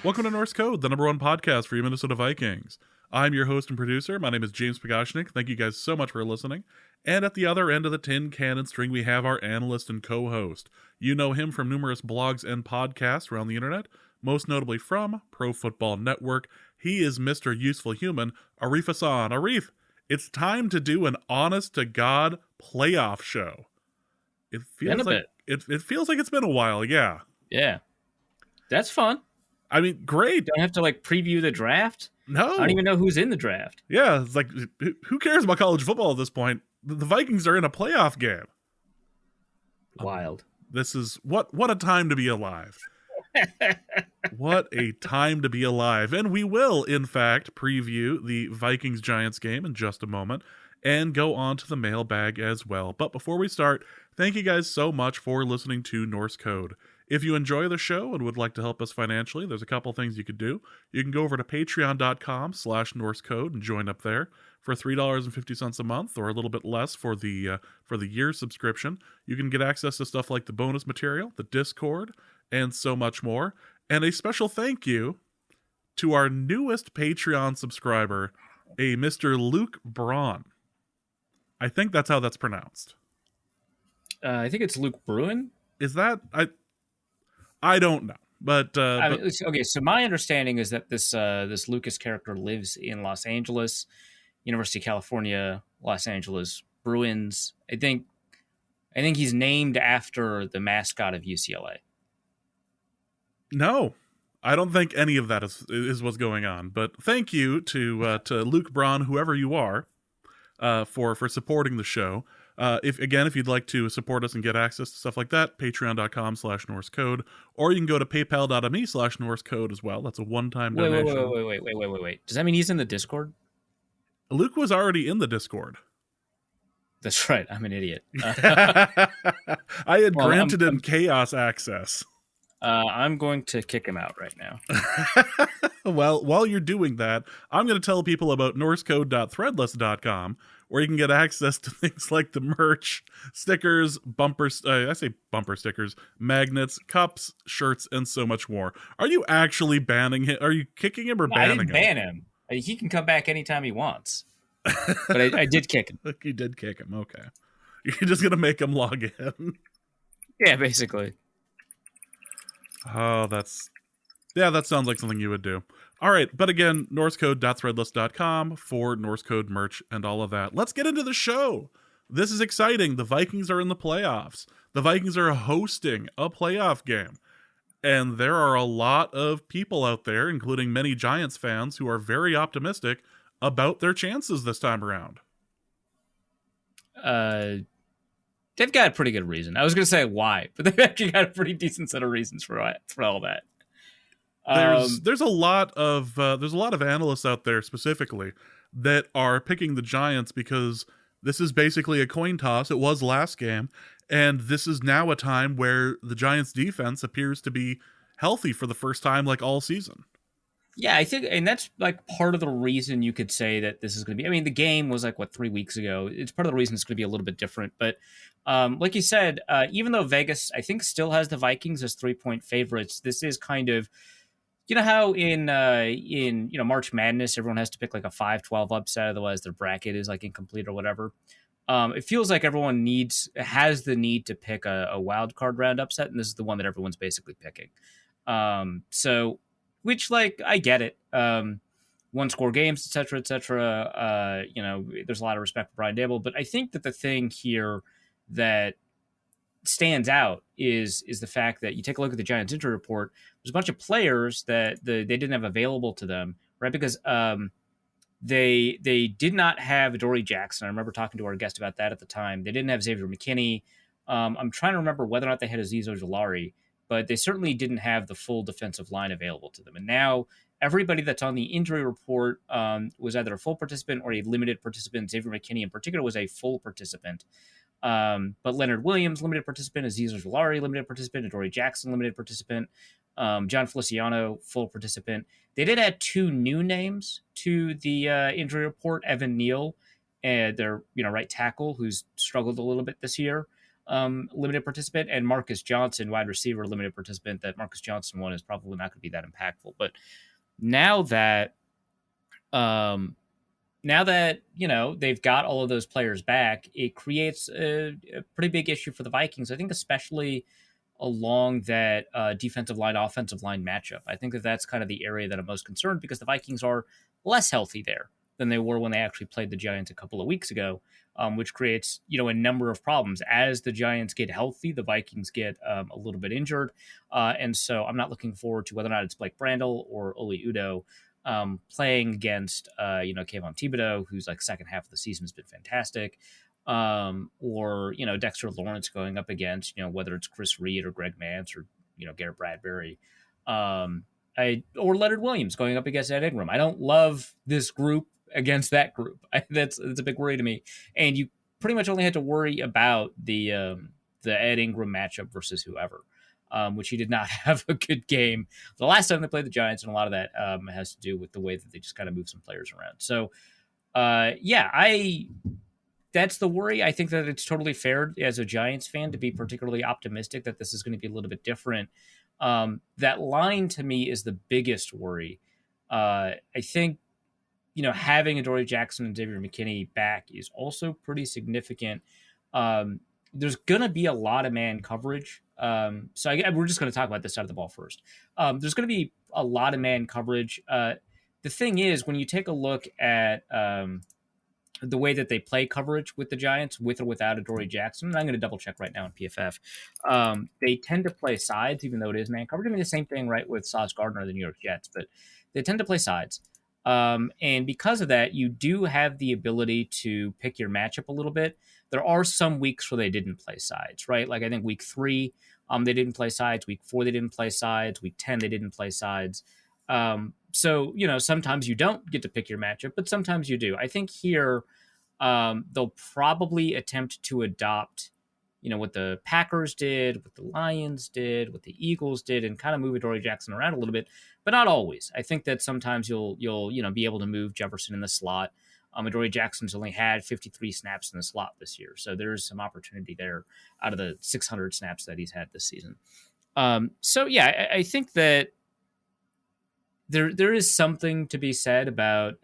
Welcome to Norse Code, the #1 podcast for your Minnesota Vikings. I'm your host and producer. My name is James Pagashnik. Thank you guys so much for listening. And at the other end of the tin cannon string, we have our analyst and co-host. You know him from numerous blogs and podcasts around the internet, most notably from Pro Football Network. He is Mr. Useful Human, Arif Hassan. Arif, it's time to do an honest-to-God playoff show. It feels like it feels like it's been a while, yeah. Yeah. That's fun. I mean, great. Don't have to preview the draft. No. I don't even know who's in the draft. Yeah, it's like, who cares about college football at this point? The Vikings are in a playoff game. Wild. This is what a time to be alive. What a time to be alive. And we will, in fact, preview the Vikings-Giants game in just a moment and go on to the mailbag as well. But before we start, thank you guys so much for listening to Norse Code. If you enjoy the show and would like to help us financially, there's a couple things you could do. You can go over to patreon.com/NorseCode and join up there for $3.50 a month, or a little bit less for the year subscription. You can get access to stuff like the bonus material, the Discord, and so much more. And a special thank you to our newest Patreon subscriber, a Mr. Luke Braun. I think that's how that's pronounced. I think it's Luke Bruin. Is that... I don't know, but okay. So my understanding is that this Lucas character lives in Los Angeles, University of California, Los Angeles Bruins. I think he's named after the mascot of UCLA. No, I don't think any of that is what's going on. But thank you to Luke Braun, whoever you are, for supporting the show. If you'd like to support us and get access to stuff like that, patreon.com/NorseCode, or you can go to paypal.me/NorseCode as well. That's a one-time donation. Wait. Does that mean he's in the Discord? Luke was already in the Discord. That's right. I'm an idiot. I had granted him chaos access. I'm going to kick him out right now. Well, while you're doing that, I'm going to tell people about norsecode.threadless.com, where you can get access to things like the merch, stickers, bumper stickers, magnets, cups, shirts, and so much more. Are you actually banning him? Are you kicking him or banning him? I didn't ban him. He can come back anytime he wants. But I did kick him. You did kick him, okay. You're just going to make him log in. Yeah, basically. Oh, that sounds like something you would do. All right, but again, norsecode.threadless.com for Norse Code merch and all of that. Let's get into the show. This is exciting. The Vikings are in the playoffs. The Vikings are hosting a playoff game. And there are a lot of people out there, including many Giants fans, who are very optimistic about their chances this time around. They've got a pretty good reason. I was going to say why, but they've actually got a pretty decent set of reasons for all that. There's a lot of analysts out there specifically that are picking the Giants because this is basically a coin toss. It was last game, and this is now a time where the Giants defense appears to be healthy for the first time all season. Yeah, I think, and that's part of the reason you could say that this is going to be. I mean, the game was 3 weeks ago. It's part of the reason it's going to be a little bit different. But like you said, even though Vegas, I think, still has the Vikings as 3-point favorites, this is kind of, you know how in March Madness everyone has to pick a 5-12 upset, otherwise their bracket is incomplete or whatever. It feels like everyone has the need to pick a wild card round upset, and this is the one that everyone's basically picking. Which, I get it. One score games, et cetera. There's a lot of respect for Brian Daboll, but I think that the thing here that stands out is the fact that you take a look at the Giants injury report. There's a bunch of players that they didn't have available to them, right? Because they did not have Adoree Jackson. I remember talking to our guest about that at the time. They didn't have Xavier McKinney. I'm trying to remember whether or not they had Azeez Ojulari, but they certainly didn't have the full defensive line available to them. And now everybody that's on the injury report was either a full participant or a limited participant. Xavier McKinney in particular was a full participant. But Leonard Williams, limited participant, Aziz Ojulari, limited participant, Adoree Jackson, limited participant, John Feliciano, full participant. They did add 2 new names to the injury report. Evan Neal, their right tackle, who's struggled a little bit this year, limited participant, and Marcus Johnson, wide receiver, limited participant. That Marcus Johnson one is probably not going to be that impactful. But now that they've got all of those players back, it creates a pretty big issue for the Vikings. I think especially along that defensive line, offensive line matchup. I think that that's kind of the area that I'm most concerned, because the Vikings are less healthy there than they were when they actually played the Giants a couple of weeks ago, which creates, a number of problems. As the Giants get healthy, the Vikings get a little bit injured. And so I'm not looking forward to whether or not it's Blake Brandel or Oli Udoh playing against, Kayvon Thibodeaux, who's like second half of the season has been fantastic. Or Dexter Lawrence going up against whether it's Chris Reed or Greg Mance or Garrett Bradbury, or Leonard Williams going up against Ed Ingram. I don't love this group against that group. That's a big worry to me. And you pretty much only had to worry about the Ed Ingram matchup versus whoever, which he did not have a good game the last time they played the Giants, and a lot of that has to do with the way that they just kind of move some players around. So that's the worry. I think that it's totally fair as a Giants fan to be particularly optimistic that this is going to be a little bit different. That line to me is the biggest worry. I think, having Adoree Jackson and Xavier McKinney back is also pretty significant. There's going to be a lot of man coverage. We're just going to talk about this side of the ball first. There's going to be a lot of man coverage. The thing is, when you take a look at the way that they play coverage with the Giants, with or without Adoree Jackson, and I'm going to double check right now in PFF, they tend to play sides, even though it is man coverage. I mean, the same thing, right, with Sauce Gardner of the New York Jets, but they tend to play sides. And because of that, you do have the ability to pick your matchup a little bit. There are some weeks where they didn't play sides, right? Like I think week 3, they didn't play sides. Week 4, they didn't play sides. Week 10, they didn't play sides. So, sometimes you don't get to pick your matchup, but sometimes you do. I think here they'll probably attempt to adopt, what the Packers did, what the Lions did, what the Eagles did, and kind of move Adoree Jackson around a little bit, but not always. I think that sometimes you'll be able to move Jefferson in the slot. Adoree Jackson's only had 53 snaps in the slot this year, so there's some opportunity there out of the 600 snaps that he's had this season. I think that there is something to be said about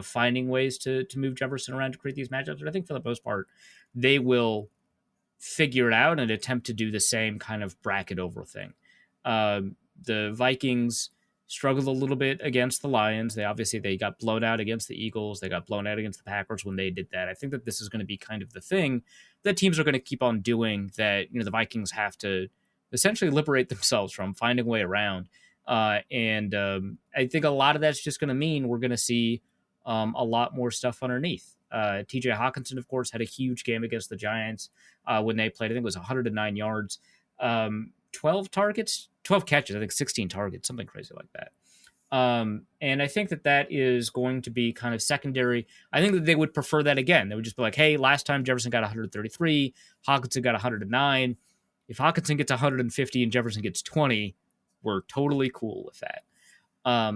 finding ways to move Jefferson around to create these matchups. But I think for the most part, they will figure it out and attempt to do the same kind of bracket over thing. The Vikings struggled a little bit against the Lions. They got blown out against the Eagles. They got blown out against the Packers when they did that. I think that this is going to be kind of the thing that teams are going to keep on doing, that the Vikings have to essentially liberate themselves from, finding a way around. I think a lot of that's just going to mean we're going to see a lot more stuff underneath. TJ Hawkinson, of course, had a huge game against the Giants when they played. I think it was 109 yards, 12 catches, I think 16 targets, something crazy like that. And I think that is going to be kind of secondary. I think that they would prefer that again. They would just be like, hey, last time Jefferson got 133, Hawkinson got 109. If Hawkinson gets 150 and Jefferson gets 20, we're totally cool with that. I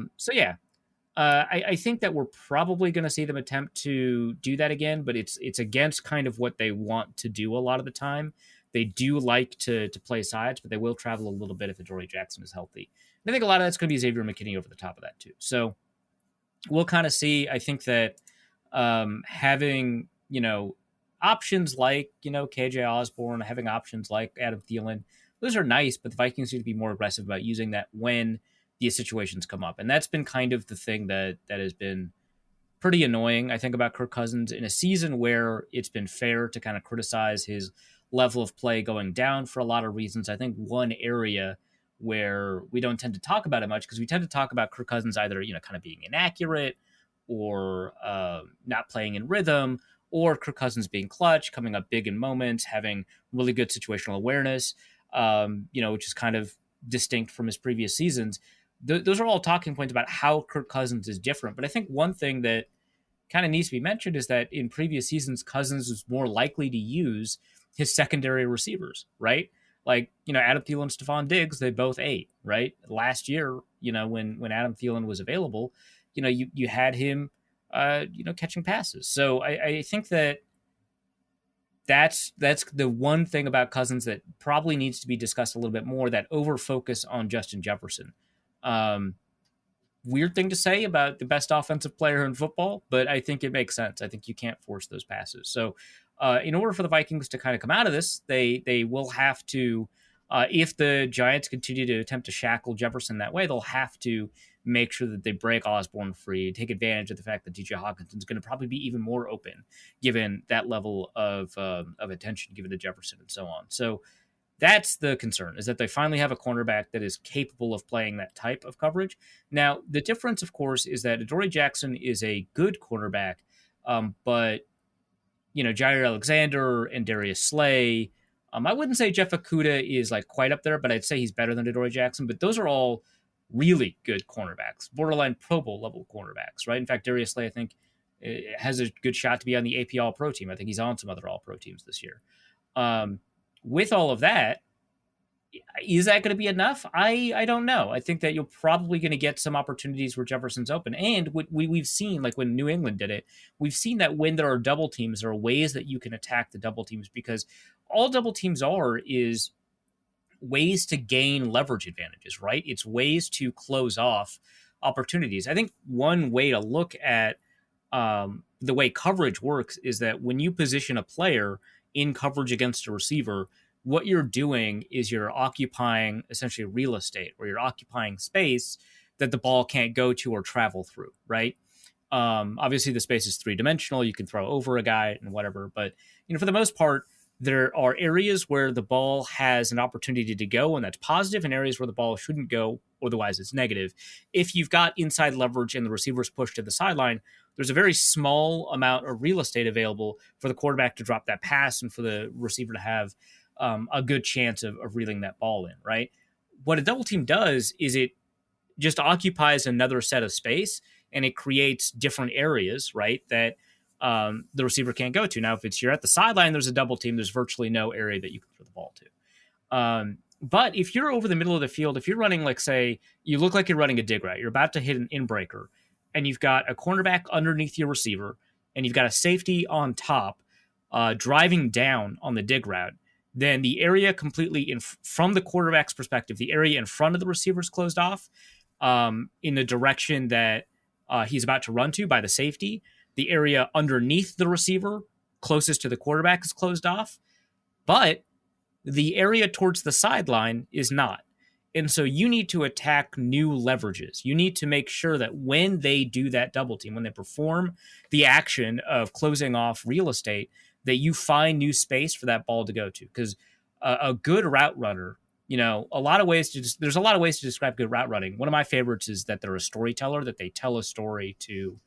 think that we're probably going to see them attempt to do that again, but it's against kind of what they want to do a lot of the time. They do like to play sides, but they will travel a little bit if Adoree Jackson is healthy. And I think a lot of that's going to be Xavier McKinney over the top of that too. So we'll kind of see. I think that having, options like, KJ Osborne, having options like Adam Thielen, those are nice, but the Vikings need to be more aggressive about using that when these situations come up. And that's been kind of the thing that has been pretty annoying, I think, about Kirk Cousins in a season where it's been fair to kind of criticize his level of play going down for a lot of reasons. I think one area where we don't tend to talk about it much, because we tend to talk about Kirk Cousins either, kind of being inaccurate or not playing in rhythm, or Kirk Cousins being clutch, coming up big in moments, having really good situational awareness, which is kind of distinct from his previous seasons. Those are all talking points about how Kirk Cousins is different. But I think one thing that kind of needs to be mentioned is that in previous seasons, Cousins was more likely to use his secondary receivers, right? Like, Adam Thielen and Stephon Diggs, they both ate, right? Last year, when Adam Thielen was available, you had him, catching passes. So I think that's the one thing about Cousins that probably needs to be discussed a little bit more, that over focus on Justin Jefferson. Weird thing to say about the best offensive player in football, but I think it makes sense. I think you can't force those passes. So in order for the Vikings to kind of come out of this, they will have to, if the Giants continue to attempt to shackle Jefferson that way, they'll have to make sure that they break Osborne free, take advantage of the fact that DJ Hawkinson is going to probably be even more open given that level of attention given to Jefferson and so on. So that's the concern, is that they finally have a cornerback that is capable of playing that type of coverage. Now, the difference, of course, is that Adoree Jackson is a good cornerback, but, Jair Alexander and Darius Slay, I wouldn't say Jeff Okudah is like quite up there, but I'd say he's better than Adoree Jackson. But those are all really good cornerbacks, borderline Pro Bowl level cornerbacks, right? In fact, Darius Slay, I think, has a good shot to be on the AP All-Pro team. I think he's on some other All-Pro teams this year. With all of that, is that going to be enough? I don't know. I think that you're probably going to get some opportunities where Jefferson's open. And we've seen, like when New England did it, we've seen that when there are double teams, there are ways that you can attack the double teams, because all double teams is ways to gain leverage advantages, right? It's ways to close off opportunities. I think one way to look at the way coverage works is that when you position a player in coverage against a receiver, what you're doing is you're occupying essentially real estate, or you're occupying space that the ball can't go to or travel through, right? Obviously, the space is three-dimensional. You can throw over a guy and whatever. But, for the most part, there are areas where the ball has an opportunity to go, and that's positive, and areas where the ball shouldn't go, otherwise it's negative. If you've got inside leverage and the receiver's pushed to the sideline, there's a very small amount of real estate available for the quarterback to drop that pass and for the receiver to have a good chance of reeling that ball in, right? What a double team does is it just occupies another set of space, and it creates different areas, right, that the receiver can't go to. Now, if you're at the sideline, there's a double team, there's virtually no area that you can throw the ball to. But if you're over the middle of the field, if you're running, like, say, you look like you're running a dig route, you're about to hit an in-breaker, and you've got a cornerback underneath your receiver, and you've got a safety on top driving down on the dig route, then the area completely from the quarterback's perspective, the area in front of the receiver is closed off in the direction that he's about to run to by the safety. The area underneath the receiver, closest to the quarterback, is closed off. But the area towards the sideline is not. And so you need to attack new leverages. You need to make sure that when they do that double team, when they perform the action of closing off real estate, that you find new space for that ball to go to. Because a good route runner, there's a lot of ways to describe good route running. One of my favorites is that they're a storyteller, that they tell a story to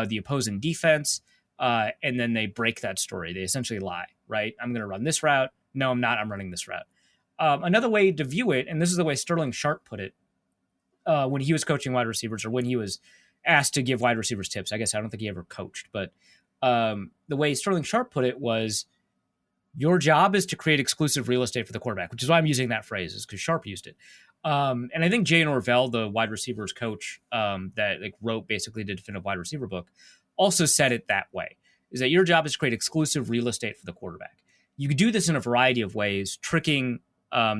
the opposing defense, and then they break that story. They essentially lie, right? I'm going to run this route. No, I'm not. I'm running this route. Another way to view it, and this is the way Sterling Sharp put it when he was coaching wide receivers, or when he was asked to give wide receivers tips. I guess I don't think he ever coached, but the way Sterling Sharp put it was, your job is to create exclusive real estate for the quarterback, which is why I'm using that phrase, is because Sharp used it. And I think Jay Norvell, the wide receivers coach that wrote basically the definitive wide receiver book, also said it that way, is that your job is to create exclusive real estate for the quarterback. You could do this in a variety of ways. Tricking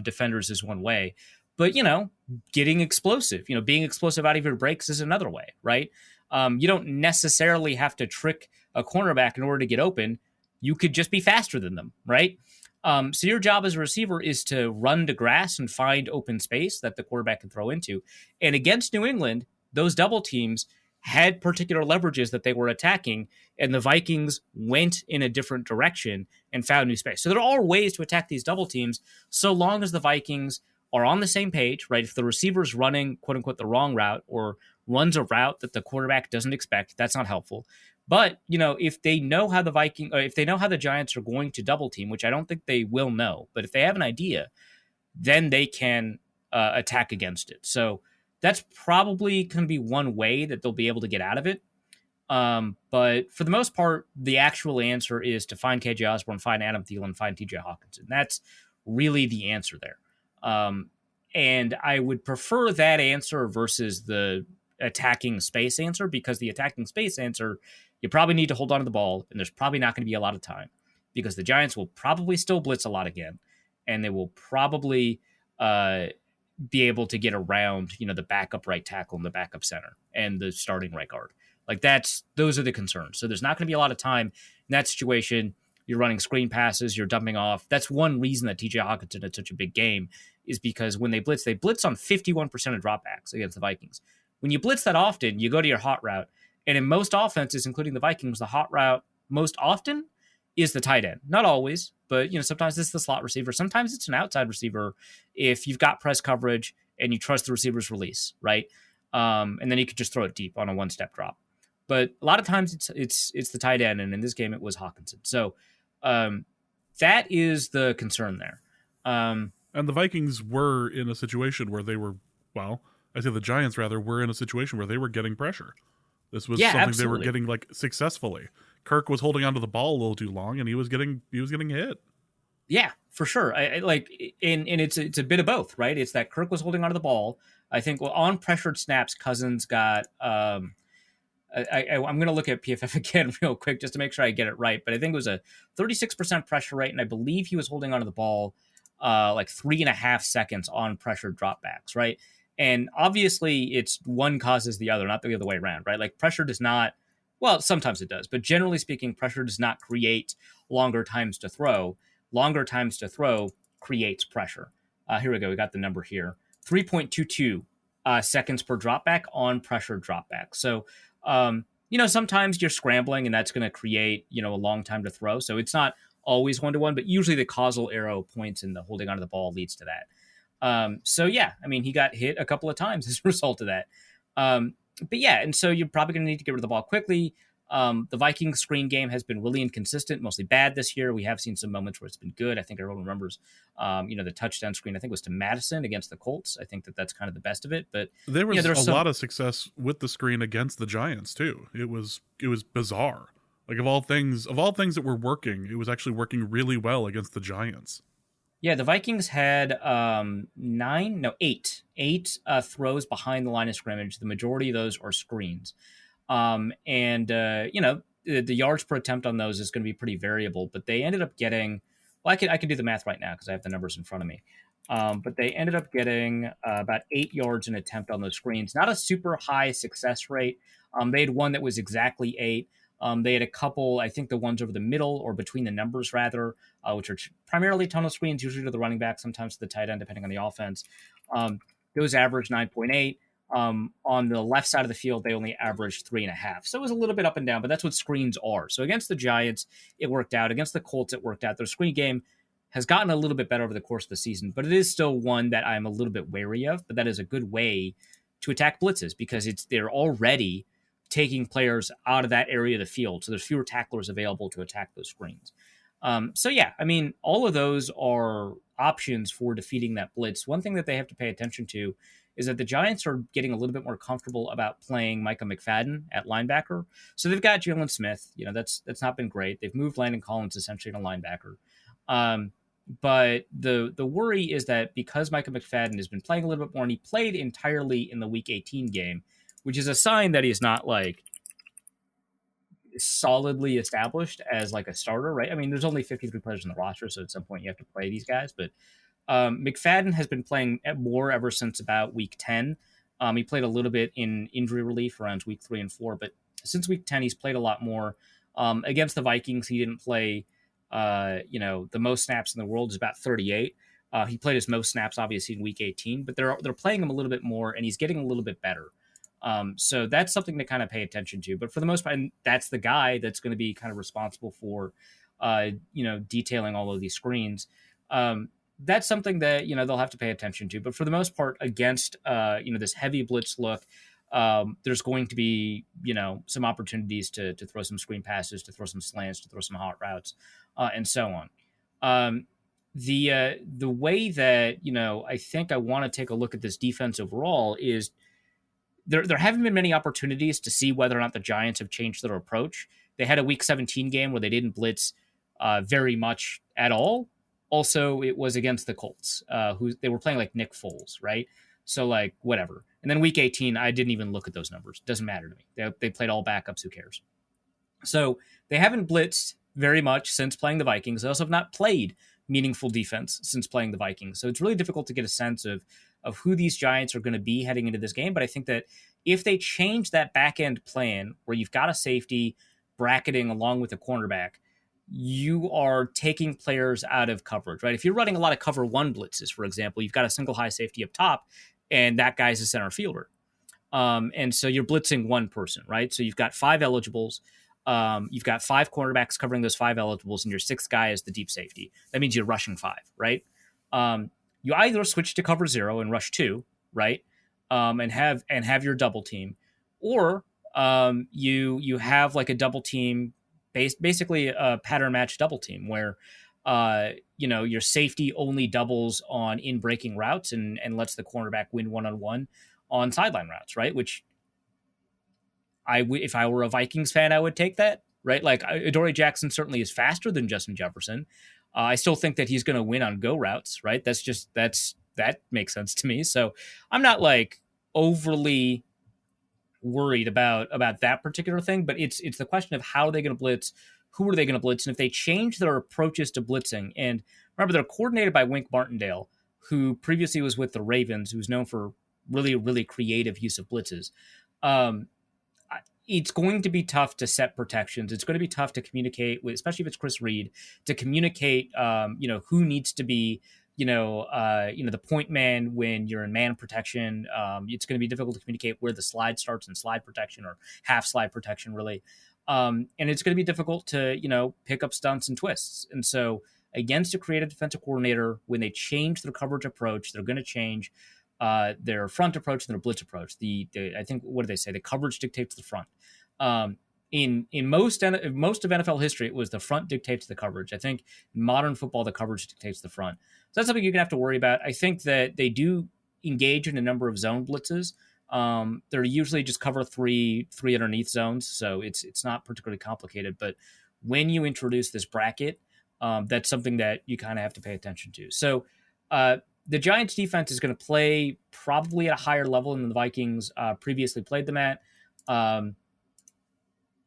defenders is one way, but, getting explosive, being explosive out of your breaks is another way, right? You don't necessarily have to trick a cornerback in order to get open. You could just be faster than them, right? So your job as a receiver is to run to grass and find open space that the quarterback can throw into. And against New England, those double teams had particular leverages that they were attacking, and the Vikings went in a different direction and found new space. So there are ways to attack these double teams, so long as the Vikings are on the same page, right? If the receiver's running, quote unquote, the wrong route, or runs a route that the quarterback doesn't expect, that's not helpful. But, if they know how if they know how the Giants are going to double team, which I don't think they will know, but if they have an idea, then they can attack against it. So that's probably going to be one way that they'll be able to get out of it. But for the most part, the actual answer is to find KJ Osborne, find Adam Thielen, find TJ Hawkinson. That's really the answer there. And I would prefer that answer versus the attacking space answer, because the attacking space answer, you probably need to hold on to the ball, and there's probably not going to be a lot of time because the Giants will probably still blitz a lot again, and they will probably be able to get around, the backup right tackle and the backup center and the starting right guard. Like those are the concerns. So there's not going to be a lot of time in that situation. You're running screen passes, you're dumping off. That's one reason that TJ Hawkinson had such a big game, is because when they blitz on 51% of dropbacks against the Vikings. When you blitz that often, you go to your hot route. And in most offenses, including the Vikings, the hot route most often is the tight end. Not always, but sometimes it's the slot receiver. Sometimes it's an outside receiver if you've got press coverage and you trust the receiver's release, right? And then you could just throw it deep on a one-step drop. But a lot of times it's the tight end, and in this game it was Hawkinson. So that is the concern there. And the Vikings were in a situation where they were, the Giants rather were in a situation where they were getting pressure. This was something absolutely. They were getting successfully. Kirk was holding onto the ball a little too long, and he was getting hit. Yeah, for sure. I like, and it's a bit of both, right? It's that Kirk was holding onto the ball. I think on pressured snaps, Cousins got. I'm going to look at PFF again real quick just to make sure I get it right, but I think it was a 36% pressure rate, and I believe he was holding onto the ball 3.5 seconds on pressured dropbacks, right? And obviously, it's one causes the other, not the other way around, right? Like pressure does not. Well, sometimes it does, but generally speaking, pressure does not create longer times to throw. Longer times to throw creates pressure. Here we go. We got the number here. 3.22 seconds per dropback on pressure dropback. So, sometimes you're scrambling and that's going to create, a long time to throw. So it's not always 1-to-1, but usually the causal arrow points and the holding onto the ball leads to that. He got hit a couple of times as a result of that. But yeah, and so you're probably going to need to get rid of the ball quickly. The Vikings screen game has been really inconsistent, mostly bad this year. We have seen some moments where it's been good. I think everyone remembers, the touchdown screen, I think was to Madison against the Colts. I think that's kind of the best of it. But there was a lot of success with the screen against the Giants too. It was bizarre. Like of all things that were working, it was actually working really well against the Giants. Yeah, the Vikings had eight throws behind the line of scrimmage. The majority of those are screens. The yards per attempt on those is going to be pretty variable, but they ended up getting, I can do the math right now because I have the numbers in front of me. But they ended up getting about 8 yards an attempt on those screens. Not a super high success rate. They had one that was exactly 8. They had a couple, I think the ones over the middle or between the numbers rather, which are primarily tunnel screens, usually to the running back, sometimes to the tight end, depending on the offense. Those averaged 9.8. On the left side of the field, they only averaged 3.5. So it was a little bit up and down, but that's what screens are. So against the Giants, it worked out. Against the Colts, it worked out. Their screen game has gotten a little bit better over the course of the season, but it is still one that I'm a little bit wary of. But that is a good way to attack blitzes because they're already taking players out of that area of the field. So there's fewer tacklers available to attack those screens. All of those are options for defeating that blitz. One thing that they have to pay attention to is that the Giants are getting a little bit more comfortable about playing Micah McFadden at linebacker. So they've got Jalen Smith. That's not been great. They've moved Landon Collins essentially to linebacker. But the worry is that because Micah McFadden has been playing a little bit more, and he played entirely in the Week 18 game, which is a sign that he's not solidly established as a starter, right? I mean, there's only 53 players in the roster, so at some point you have to play these guys. But McFadden has been playing more ever since about Week 10. He played a little bit in injury relief around Week 3 and 4, but since Week 10, he's played a lot more. Against the Vikings, he didn't play, the most snaps in the world is about 38. He played his most snaps, obviously, in Week 18, but they're playing him a little bit more, and he's getting a little bit better. So that's something to kind of pay attention to. But for the most part, and that's the guy that's going to be kind of responsible for, detailing all of these screens. That's something that, they'll have to pay attention to. But for the most part, against, this heavy blitz look, there's going to be, some opportunities to throw some screen passes, to throw some slants, to throw some hot routes, and so on. The way that, I think I want to take a look at this defense overall is there haven't been many opportunities to see whether or not the Giants have changed their approach. They had a Week 17 game where they didn't blitz very much at all. Also, it was against the Colts, who they were playing like Nick Foles, right? So like whatever. And then Week 18, I didn't even look at those numbers. Doesn't matter to me. They played all backups. Who cares? So they haven't blitzed very much since playing the Vikings. They also have not played meaningful defense since playing the Vikings. So it's really difficult to get a sense of who these Giants are going to be heading into this game. But I think that if they change that back end plan where you've got a safety bracketing along with a cornerback, you are taking players out of coverage, right? If you're running a lot of cover one blitzes, for example, you've got a single high safety up top and that guy's a center fielder. And so you're blitzing one person, right? So you've got 5 eligibles. You've got 5 cornerbacks covering those 5 eligibles, and your 6th guy is the deep safety. That means you're rushing 5, right? You either switch to cover 0 and rush 2, right? And have your double team, or you have like a double team, basically a pattern match double team where your safety only doubles on in breaking routes and lets the cornerback win 1-on-1 on sideline routes, right? Which if I were a Vikings fan, I would take that, right? Like Adoree Jackson certainly is faster than Justin Jefferson. I still think that he's going to win on go routes, right? That makes sense to me. So I'm not like overly worried about that particular thing, but it's the question of how are they going to blitz, who are they going to blitz, and if they change their approaches to blitzing. And remember, they're coordinated by Wink Martindale, who previously was with the Ravens, who's known for really, really creative use of blitzes. It's going to be tough to set protections. It's going to be tough to communicate with, especially if it's Chris Reed, to communicate, who needs to be, the point man when you're in man protection. It's going to be difficult to communicate where the slide starts in slide protection or half slide protection, really. And it's going to be difficult to, pick up stunts and twists. And so against a creative defensive coordinator, when they change their coverage approach, they're going to change their front approach and their blitz approach. I think, what do they say? The coverage dictates the front. In most of NFL history, it was the front dictates the coverage. I think in modern football, the coverage dictates the front. So that's something you're gonna have to worry about. I think that they do engage in a number of zone blitzes. They're usually just cover three underneath zones, so it's not particularly complicated. But when you introduce this bracket, that's something that you kind of have to pay attention to. So the Giants defense is going to play probably at a higher level than the Vikings previously played them at.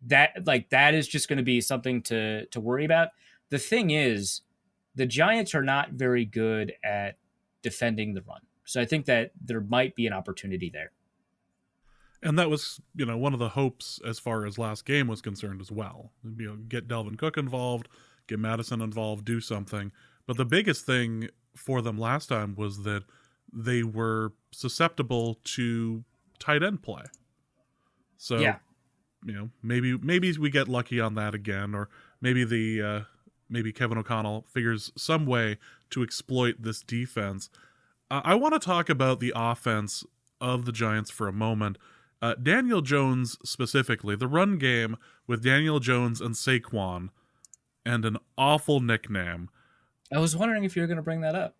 That is just going to be something to worry about. The thing is, the Giants are not very good at defending the run. So I think that there might be an opportunity there. And that was, one of the hopes as far as last game was concerned as well. Get Dalvin Cook involved, get Madison involved, do something. But the biggest thing for them last time was that they were susceptible to tight end play. So, yeah. Maybe we get lucky on that again, or maybe maybe Kevin O'Connell figures some way to exploit this defense. I want to talk about the offense of the Giants for a moment. Daniel Jones specifically, the run game with Daniel Jones and Saquon, and an awful nickname. I was wondering if you were going to bring that up.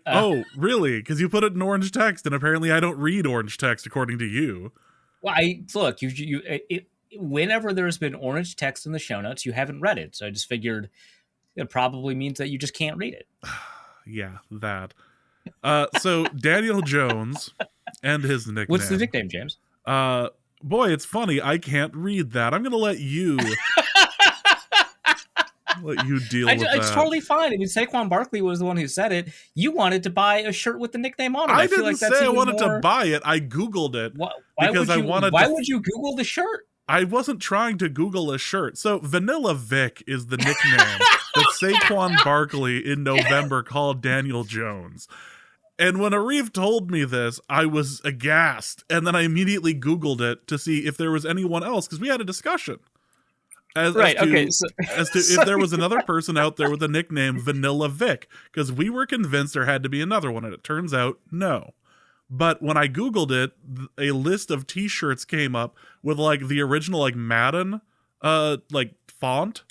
Oh, really? Because you put it in orange text, and apparently I don't read orange text according to you. Well, look, whenever there's been orange text in the show notes, you haven't read it. So I just figured it probably means that you just can't read it. Yeah, that. So Daniel Jones and his nickname. What's the nickname, James? Boy, it's funny. I can't read that. I'm going to let you deal with that. It's totally fine. I mean, Saquon Barkley was the one who said it. You wanted to buy a shirt with the nickname on it. I didn't say I wanted to buy it. I Googled it. Why would you Google the shirt? I wasn't trying to Google a shirt. So Vanilla Vic is the nickname that Saquon Barkley in November called Daniel Jones. And when Arif told me this, I was aghast. And then I immediately Googled it to see if there was anyone else, because we had a discussion. As to if there was another person out there with a nickname Vanilla Vic, because we were convinced there had to be another one, and it turns out no. But when I Googled it, a list of t-shirts came up with like the original like Madden font.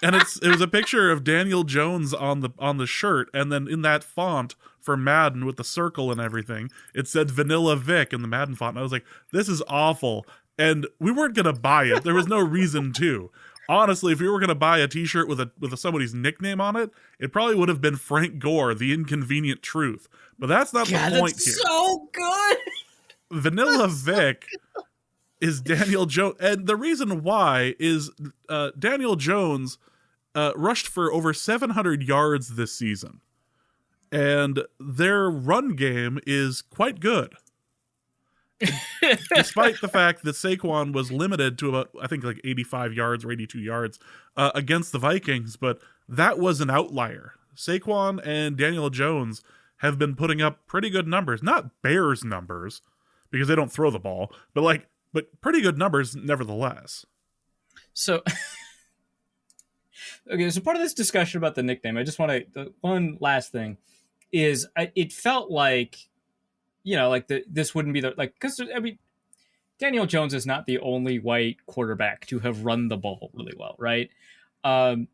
And it was a picture of Daniel Jones on the shirt, and then in that font for Madden with the circle and everything, it said Vanilla Vic in the Madden font. And I was like, this is awful. And we weren't gonna buy it. There was no reason to. Honestly, if we were gonna buy a T-shirt with somebody's nickname on it, it probably would have been Frank Gore, the Inconvenient Truth. But that's not the point that's here. So good. Vanilla Vic is Daniel Jones, and the reason why is Daniel Jones rushed for over 700 yards this season, and their run game is quite good. Despite the fact that Saquon was limited to about, I think, like 85 yards or 82 yards against the Vikings, but that was an outlier. Saquon and Daniel Jones have been putting up pretty good numbers, not Bears numbers, because they don't throw the ball, but pretty good numbers nevertheless. So, okay, so part of this discussion about the nickname, I just want to, one last thing is, it felt like, this wouldn't be because Daniel Jones is not the only white quarterback to have run the ball really well, right? And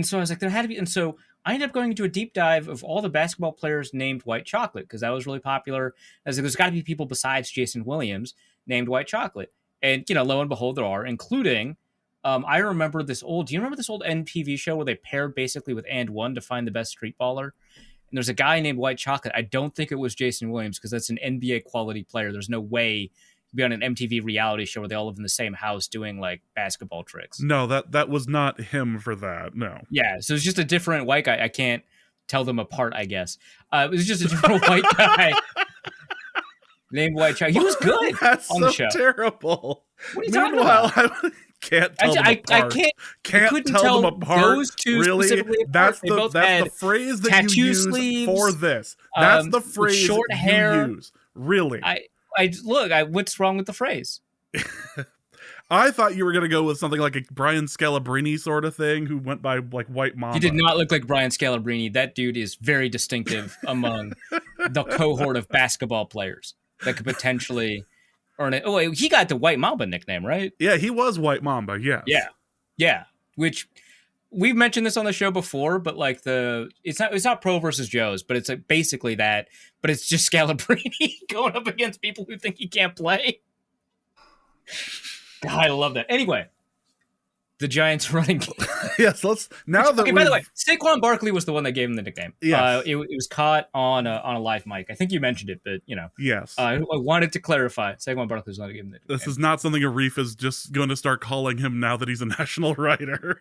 so I was like, there had to be, and so I ended up going into a deep dive of all the basketball players named White Chocolate, because that was really popular. I was like, there's got to be people besides Jason Williams named White Chocolate. And, lo and behold, there are, including, I remember do you remember this old NTV show where they paired basically with And One to find the best street baller? And there's a guy named White Chocolate. I don't think it was Jason Williams, because that's an NBA quality player. There's no way to be on an MTV reality show where they all live in the same house doing like basketball tricks. No, that was not him for that. No. Yeah, so it's just a different white guy. I can't tell them apart, I guess. It was just a different white guy named White Chocolate. He was good on the show. That's so terrible. What are you talking about? I can't tell them apart. I can't tell them apart. Those two really? specifically That's apart. the phrase that you use sleeves, for this. That's the phrase short hair. You use. Really? What's wrong with the phrase? I thought you were going to go with something like a Brian Scalabrine sort of thing, who went by like White Mamba. He did not look like Brian Scalabrine. That dude is very distinctive among the cohort of basketball players that could potentially earn it. Oh, he got the White Mamba nickname, right? Yeah, he was White Mamba. Yes. Yeah. Which we've mentioned this on the show before, but like it's not Pro versus Joe's, but it's like basically that. But it's just Scalabrine going up against people who think he can't play. God, I love that. Anyway, the Giants running game. Yes, let's now that. Okay, by the way, Saquon Barkley was the one that gave him the nickname. Yes. It was caught on a live mic. I think you mentioned it, but Yes. I wanted to clarify. Saquon Barkley was the one that gave him the nickname. This is not something Arif is just going to start calling him now that he's a national writer.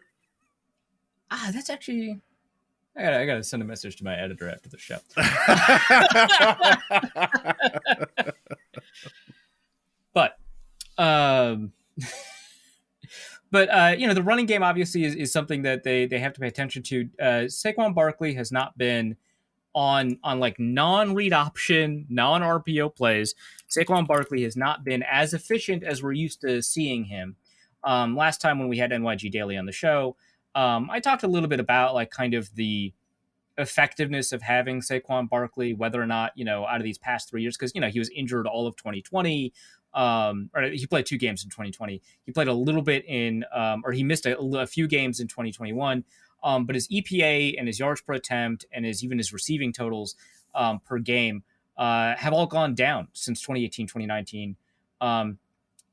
That's actually. I gotta send a message to my editor after the show. But the running game obviously is something that they have to pay attention to. Saquon Barkley has not been on like non-read option, non-RPO plays. Saquon Barkley has not been as efficient as we're used to seeing him. Last time when we had NYG Daily on the show, I talked a little bit about like kind of the effectiveness of having Saquon Barkley, whether or not, out of these past 3 years, because, he was injured all of 2020. Or he played 2 games in 2020. He played a little bit or he missed a few games in 2021. But his EPA and his yards per attempt and even his receiving totals per game have all gone down since 2018, 2019.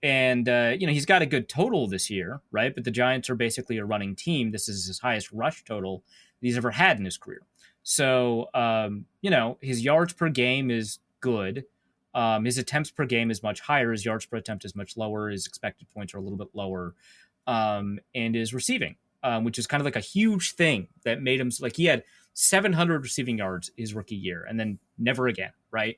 He's got a good total this year, right? But the Giants are basically a running team. This is his highest rush total that he's ever had in his career. So, his yards per game is good. His attempts per game is much higher. His yards per attempt is much lower. His expected points are a little bit lower. And his receiving, which is kind of like a huge thing that made him like he had 700 receiving yards his rookie year and then never again, right?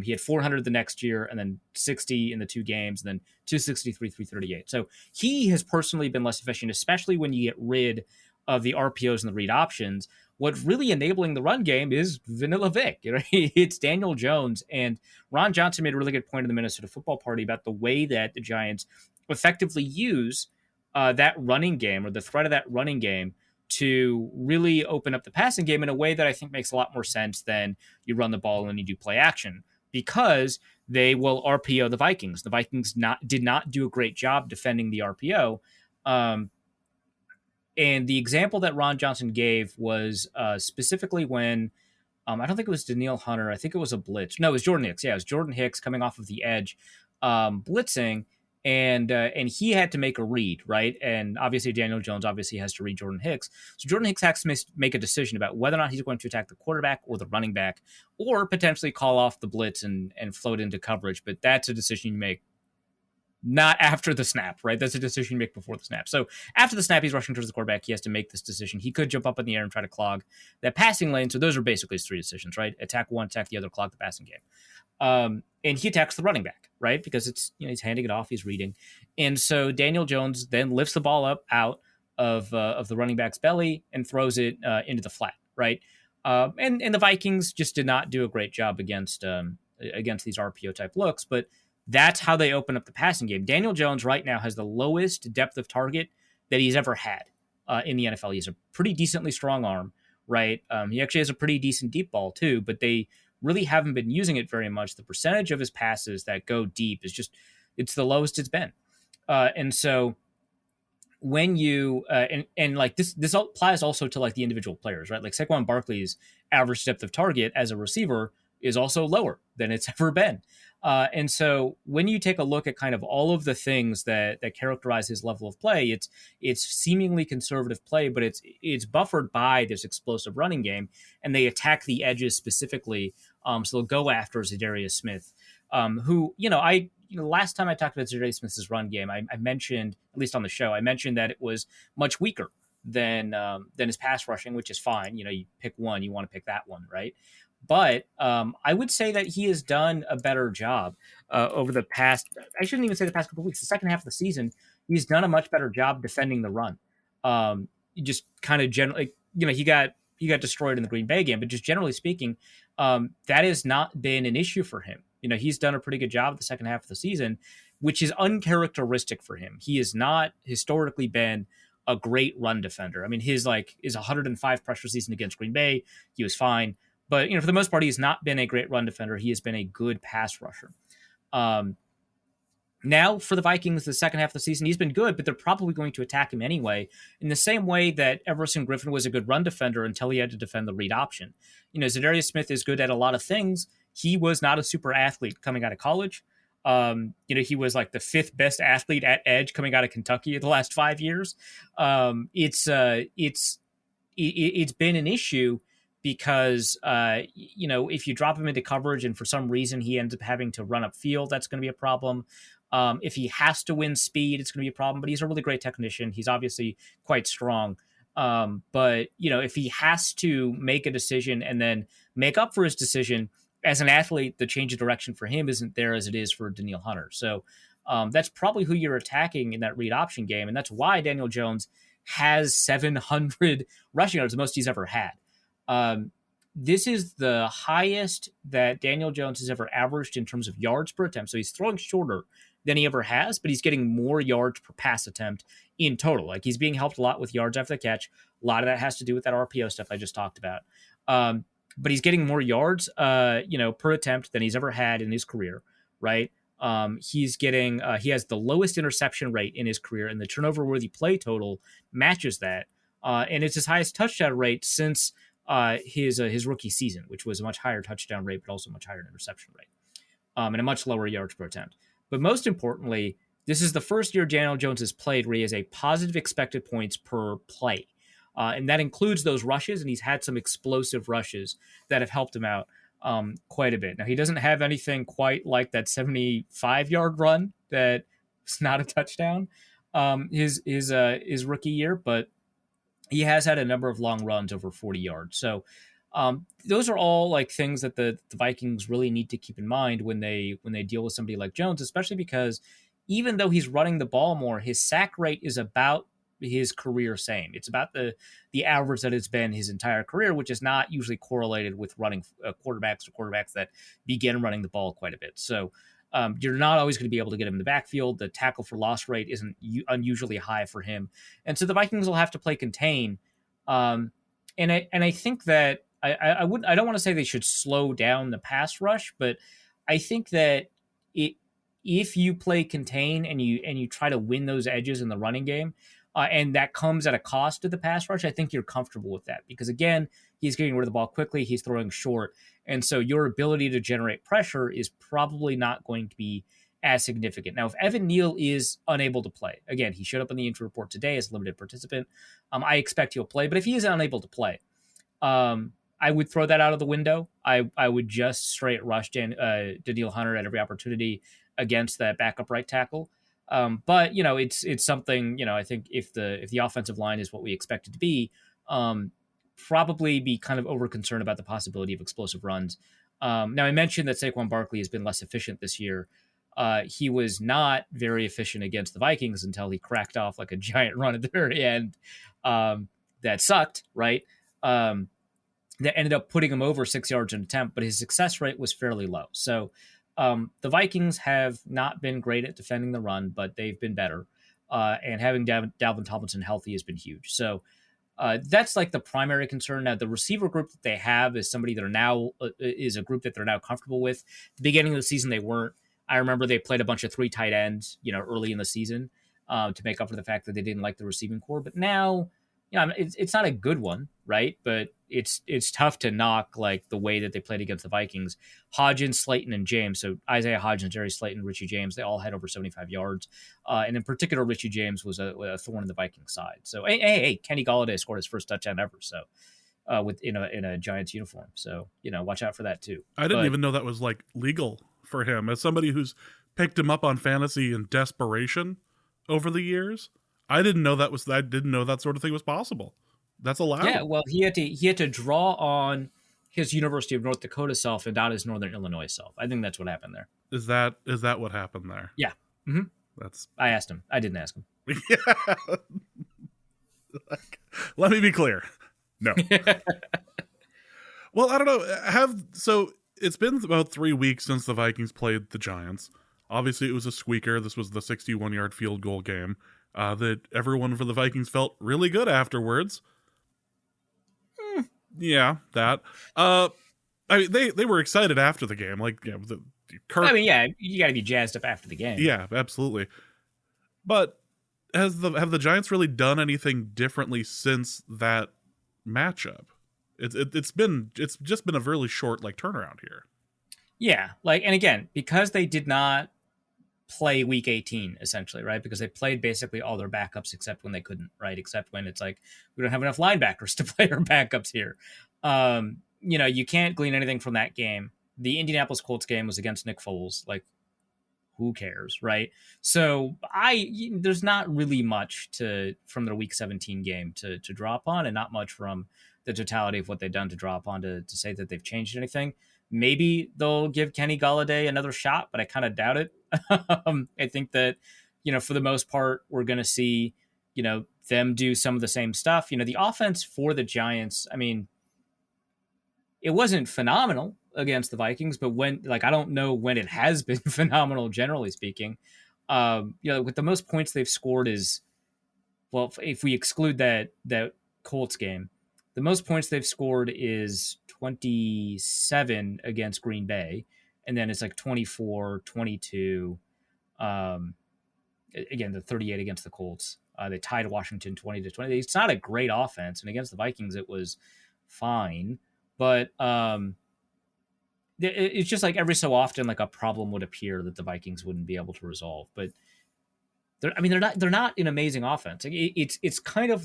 He had 400 the next year and then 60 in the 2 games and then 263, 338. So he has personally been less efficient, especially when you get rid of the RPOs and the read options. What's really enabling the run game is Vanilla Vic. It's Daniel Jones. And Ron Johnson made a really good point in the Minnesota Football Party about the way that the Giants effectively use that running game or the threat of that running game to really open up the passing game in a way that I think makes a lot more sense than you run the ball and you do play action, because they will RPO the Vikings. The Vikings did not do a great job defending the RPO. And the example that Ron Johnson gave was specifically when I don't think it was Danielle Hunter. I think it was a blitz. No, it was Jordan Hicks. Yeah, it was Jordan Hicks coming off of the edge, blitzing, and he had to make a read, right? And obviously Daniel Jones obviously has to read Jordan Hicks. So Jordan Hicks has to make a decision about whether or not he's going to attack the quarterback or the running back, or potentially call off the blitz and float into coverage. But that's a decision you make not after the snap, right? That's a decision you make before the snap. So after the snap, he's rushing towards the quarterback. He has to make this decision. He could jump up in the air and try to clog that passing lane. So those are basically his three decisions, right? Attack one, attack the other, clog the passing game. And he attacks the running back, right? Because it's, he's handing it off, he's reading. And so Daniel Jones then lifts the ball up out of the running back's belly and throws it into the flat, right? And the Vikings just did not do a great job against these RPO type looks, but that's how they open up the passing game. Daniel Jones right now has the lowest depth of target that he's ever had in the NFL. He has a pretty decently strong arm, right? He actually has a pretty decent deep ball too, but they really haven't been using it very much. The percentage of his passes that go deep is just, it's the lowest it's been. And so when you, and like this applies also to like the individual players, right? Like Saquon Barkley's average depth of target as a receiver is also lower than it's ever been. And so when you take a look at kind of all of the things that characterize his level of play, it's seemingly conservative play, but it's buffered by this explosive running game, and they attack the edges specifically. So they'll go after Za'Darius Smith, who, last time I talked about Za'Darius Smith's run game, I mentioned, at least on the show, I mentioned that it was much weaker than his pass rushing, which is fine. You pick one, you want to pick that one, right? But I would say that he has done a better job over the past, I shouldn't even say the past couple of weeks, the second half of the season, he's done a much better job defending the run. Just kind of generally, he got destroyed in the Green Bay game, but just generally speaking, that has not been an issue for him. He's done a pretty good job the second half of the season, which is uncharacteristic for him. He has not historically been a great run defender. I mean, his 105 pressure season against Green Bay, he was fine. But, for the most part, he's not been a great run defender. He has been a good pass rusher. Now, for the Vikings, the second half of the season, he's been good, but they're probably going to attack him anyway, in the same way that Everson Griffin was a good run defender until he had to defend the read option. Za'Darius Smith is good at a lot of things. He was not a super athlete coming out of college. He was like the fifth best athlete at edge coming out of Kentucky in the last 5 years. It's been an issue because, if you drop him into coverage and for some reason he ends up having to run upfield, that's going to be a problem. If he has to win speed, it's going to be a problem, but he's a really great technician. He's obviously quite strong. But if he has to make a decision and then make up for his decision as an athlete, the change of direction for him isn't there as it is for Danielle Hunter. So that's probably who you're attacking in that read option game. And that's why Daniel Jones has 700 rushing yards, the most he's ever had. This is the highest that Daniel Jones has ever averaged in terms of yards per attempt. So he's throwing shorter than he ever has, but he's getting more yards per pass attempt in total. Like, he's being helped a lot with yards after the catch. A lot of that has to do with that RPO stuff I just talked about. But he's getting more yards, per attempt than he's ever had in his career, right? He's getting, he has the lowest interception rate in his career, and the turnover-worthy play total matches that. And it's his highest touchdown rate since his rookie season, which was a much higher touchdown rate, but also much higher interception rate, and a much lower yards per attempt. But most importantly, this is the first year Daniel Jones has played where he has a positive expected points per play. And that includes those rushes, and he's had some explosive rushes that have helped him out quite a bit. Now, he doesn't have anything quite like that 75-yard run that is not a touchdown his rookie year, but he has had a number of long runs over 40 yards. So those are all like things that the Vikings really need to keep in mind when they deal with somebody like Jones, especially because even though he's running the ball more, his sack rate is about his career same. It's about the average that it's been his entire career, which is not usually correlated with running quarterbacks that begin running the ball quite a bit. So you're not always going to be able to get him in the backfield. The tackle for loss rate isn't unusually high for him. And so the Vikings will have to play contain. And I think that I don't want to say they should slow down the pass rush, but I think that if you play contain and you try to win those edges in the running game, and that comes at a cost to the pass rush, I think you're comfortable with that because, again, he's getting rid of the ball quickly. He's throwing short. And so your ability to generate pressure is probably not going to be as significant. Now, if Evan Neal is unable to play, again, he showed up in the injury report today as a limited participant. I expect he'll play. But if he is unable to play, I would throw that out of the window. I would just straight rush Danielle Hunter at every opportunity against that backup right tackle. But it's something, I think if the offensive line is what we expect it to be, probably be kind of over concerned about the possibility of explosive runs. Now I mentioned that Saquon Barkley has been less efficient this year. He was not very efficient against the Vikings until he cracked off like a giant run at the very end. That sucked, right? That ended up putting him over 6 yards an attempt, but his success rate was fairly low. So the Vikings have not been great at defending the run, but they've been better. And having Dalvin Tomlinson healthy has been huge. So that's like the primary concern. Now, the receiver group that they have is somebody that is a group that they're now comfortable with. At the beginning of the season, they weren't. I remember they played a bunch of 3 tight ends, early in the season to make up for the fact that they didn't like the receiving core. But now, it's not a good one, right? But it's tough to knock like the way that they played against the Vikings. Hodgins, Slayton, and James. So Isaiah Hodgins, Jerry Slayton, Richie James, they all had over 75 yards. And in particular, Richie James was a thorn in the Vikings side. So hey, Kenny Golladay scored his first touchdown ever. So in a Giants uniform. So watch out for that too. I didn't even know that was like legal for him. As somebody who's picked him up on fantasy in desperation over the years, I didn't know that sort of thing was possible. That's allowed. Yeah, well, he had to draw on his University of North Dakota self and not his Northern Illinois self. I think that's what happened there. Is that what happened there? Yeah. Mm-hmm. I asked him. I didn't ask him. Yeah. Let me be clear. No. Well, I don't know. So it's been about 3 weeks since the Vikings played the Giants. Obviously, it was a squeaker. This was the 61-yard field goal game that everyone for the Vikings felt really good afterwards. Yeah, that. I mean, they were excited after the game. Like, you got to be jazzed up after the game. Yeah, absolutely. But have the Giants really done anything differently since that matchup? It's just been a really short turnaround here. Yeah, and again, because they did not play week 18 essentially, right? Because they played basically all their backups except when they couldn't, right? Except when it's like we don't have enough linebackers to play our backups here. You can't glean anything from that game. The Indianapolis Colts game was against Nick Foles. Who cares, right? So there's not really much from the week 17 game to draw upon, and not much from the totality of what they've done to draw upon to say that they've changed anything. Maybe they'll give Kenny Golladay another shot, but I kind of doubt it. I think that, for the most part, we're going to see, them do some of the same stuff. The offense for the Giants, I mean, it wasn't phenomenal against the Vikings, but I don't know when it has been phenomenal, generally speaking. With the most points they've scored is, well, if we exclude that Colts game, the most points they've scored is 27 against Green Bay. And then it's 24, 22. Again, the 38 against the Colts. They tied Washington 20-20. It's not a great offense. And against the Vikings, it was fine. But it's just every so often, a problem would appear that the Vikings wouldn't be able to resolve. But they're not an amazing offense. It's kind of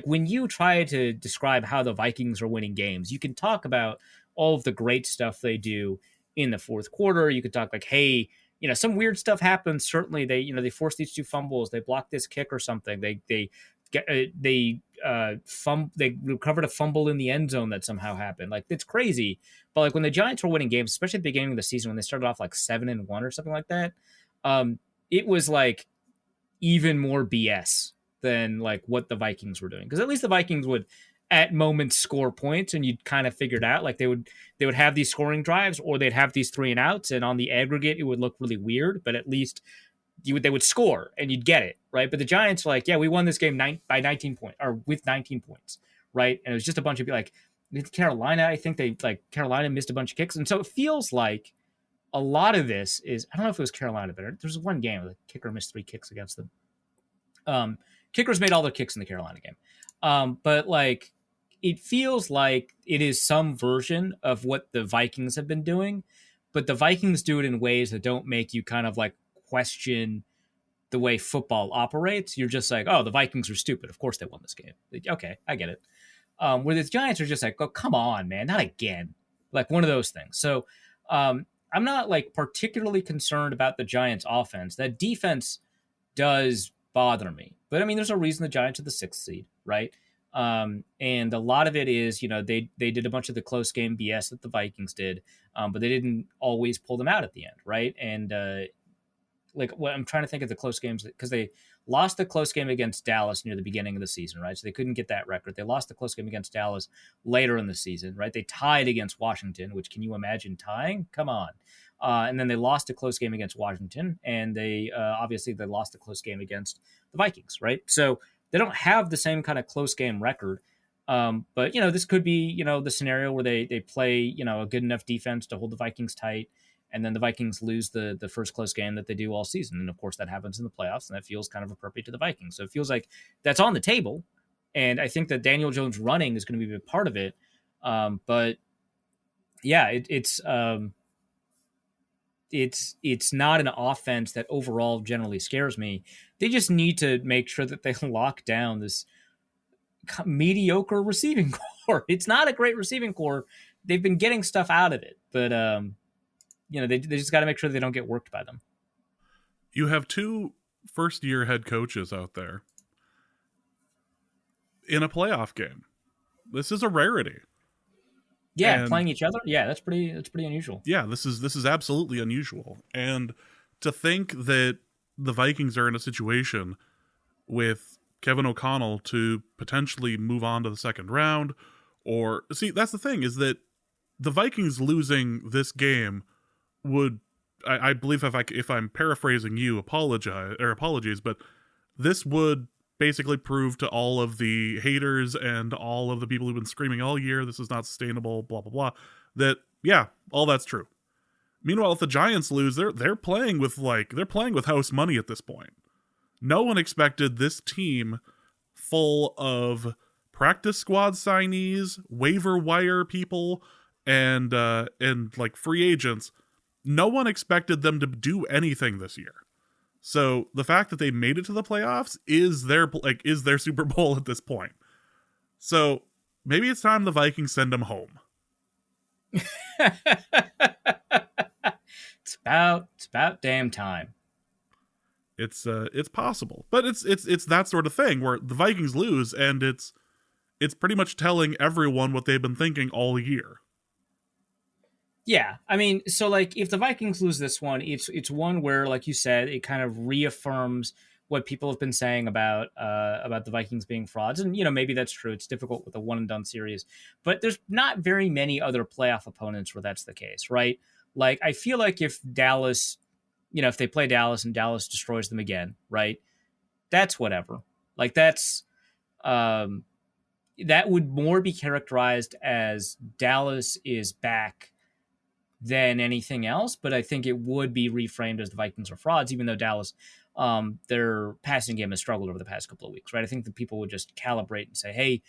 when you try to describe how the Vikings are winning games, you can talk about all of the great stuff they do in the fourth quarter. You could talk hey, some weird stuff happens. Certainly they force these 2 fumbles. They block this kick or something. They recovered a fumble in the end zone that somehow happened. It's crazy. But when the Giants were winning games, especially at the beginning of the season, when they started off 7-1 or something like that, it was even more BS than what the Vikings were doing. Because at least the Vikings would at moments score points, and you'd kind of figure it out. They would have these scoring drives, or they'd have these 3 and outs, and on the aggregate it would look really weird, but at least they would score and you'd get it, right? But the Giants were we won this game by 19 points, or with 19 points, right? And it was just a bunch of Carolina. I think Carolina missed a bunch of kicks, and so it feels like a lot of this is, I don't know if it was Carolina, but there's one game where the kicker missed 3 kicks against them. Kickers made all their kicks in the Carolina game. But like, it feels like it is some version of what the Vikings have been doing, but the Vikings do it in ways that don't make you kind of like question the way football operates. You're just like, oh, the Vikings are stupid. Of course they won this game. Like, okay, I get it. Where the Giants are just like, oh, come on, man, not again. Like one of those things. So I'm not like particularly concerned about the Giants offense. That defense does bother me. But I mean, there's a reason the Giants are the 6th seed, right? And a lot of it is, they did a bunch of the close game BS that the Vikings did, but they didn't always pull them out at the end, right? And like what I'm trying to think of the close games, because they lost the close game against Dallas near the beginning of the season, right? So they couldn't get that record. They lost the close game against Dallas later in the season, right? They tied against Washington, which, can you imagine tying? Come on. And then they lost a close game against Washington, and they obviously they lost a close game against the Vikings, right? So they don't have the same kind of close game record. But, this could be, the scenario where they play, a good enough defense to hold the Vikings tight, and then the Vikings lose the first close game that they do all season. And, of course, that happens in the playoffs, and that feels kind of appropriate to the Vikings. So it feels like that's on the table, and I think that Daniel Jones running is going to be a big part of it. But, yeah, it's not an offense that overall generally scares me. They just need to make sure that they lock down this mediocre receiving core. It's not a great receiving core. They've been getting stuff out of it, but they just got to make sure they don't get worked by them. You have 2 first-year head coaches out there in a playoff game. This is a rarity. Yeah, and playing each other. Yeah, that's pretty unusual. Yeah, this is absolutely unusual. And to think that the Vikings are in a situation with Kevin O'Connell to potentially move on to the second round, or see, that's the thing, is that the Vikings losing this game would, I believe, if I'm paraphrasing you, apologies, but this would basically prove to all of the haters and all of the people who've been screaming all year, this is not sustainable, blah, blah, blah, that, yeah, all that's true. Meanwhile, if the Giants lose, they're playing with house money at this point. No one expected this team full of practice squad signees, waiver wire people, and like free agents. No one expected them to do anything this year. So the fact that they made it to the playoffs is their Super Bowl at this point. So maybe it's time the Vikings send them home. It's about damn time. It's possible, but it's that sort of thing where the Vikings lose, and it's pretty much telling everyone what they've been thinking all year. Yeah, I mean, so like if the Vikings lose this one, it's one where, like you said, it kind of reaffirms what people have been saying about the Vikings being frauds, and maybe that's true. It's difficult with a one and done series, but there's not very many other playoff opponents where that's the case, right? Like I feel like if Dallas, if they play Dallas and Dallas destroys them again, right? That's whatever. Like that's that would more be characterized as Dallas is back than anything else, but I think it would be reframed as the Vikings are frauds, even though Dallas, their passing game has struggled over the past couple of weeks, right? I think that people would just calibrate and say, hey,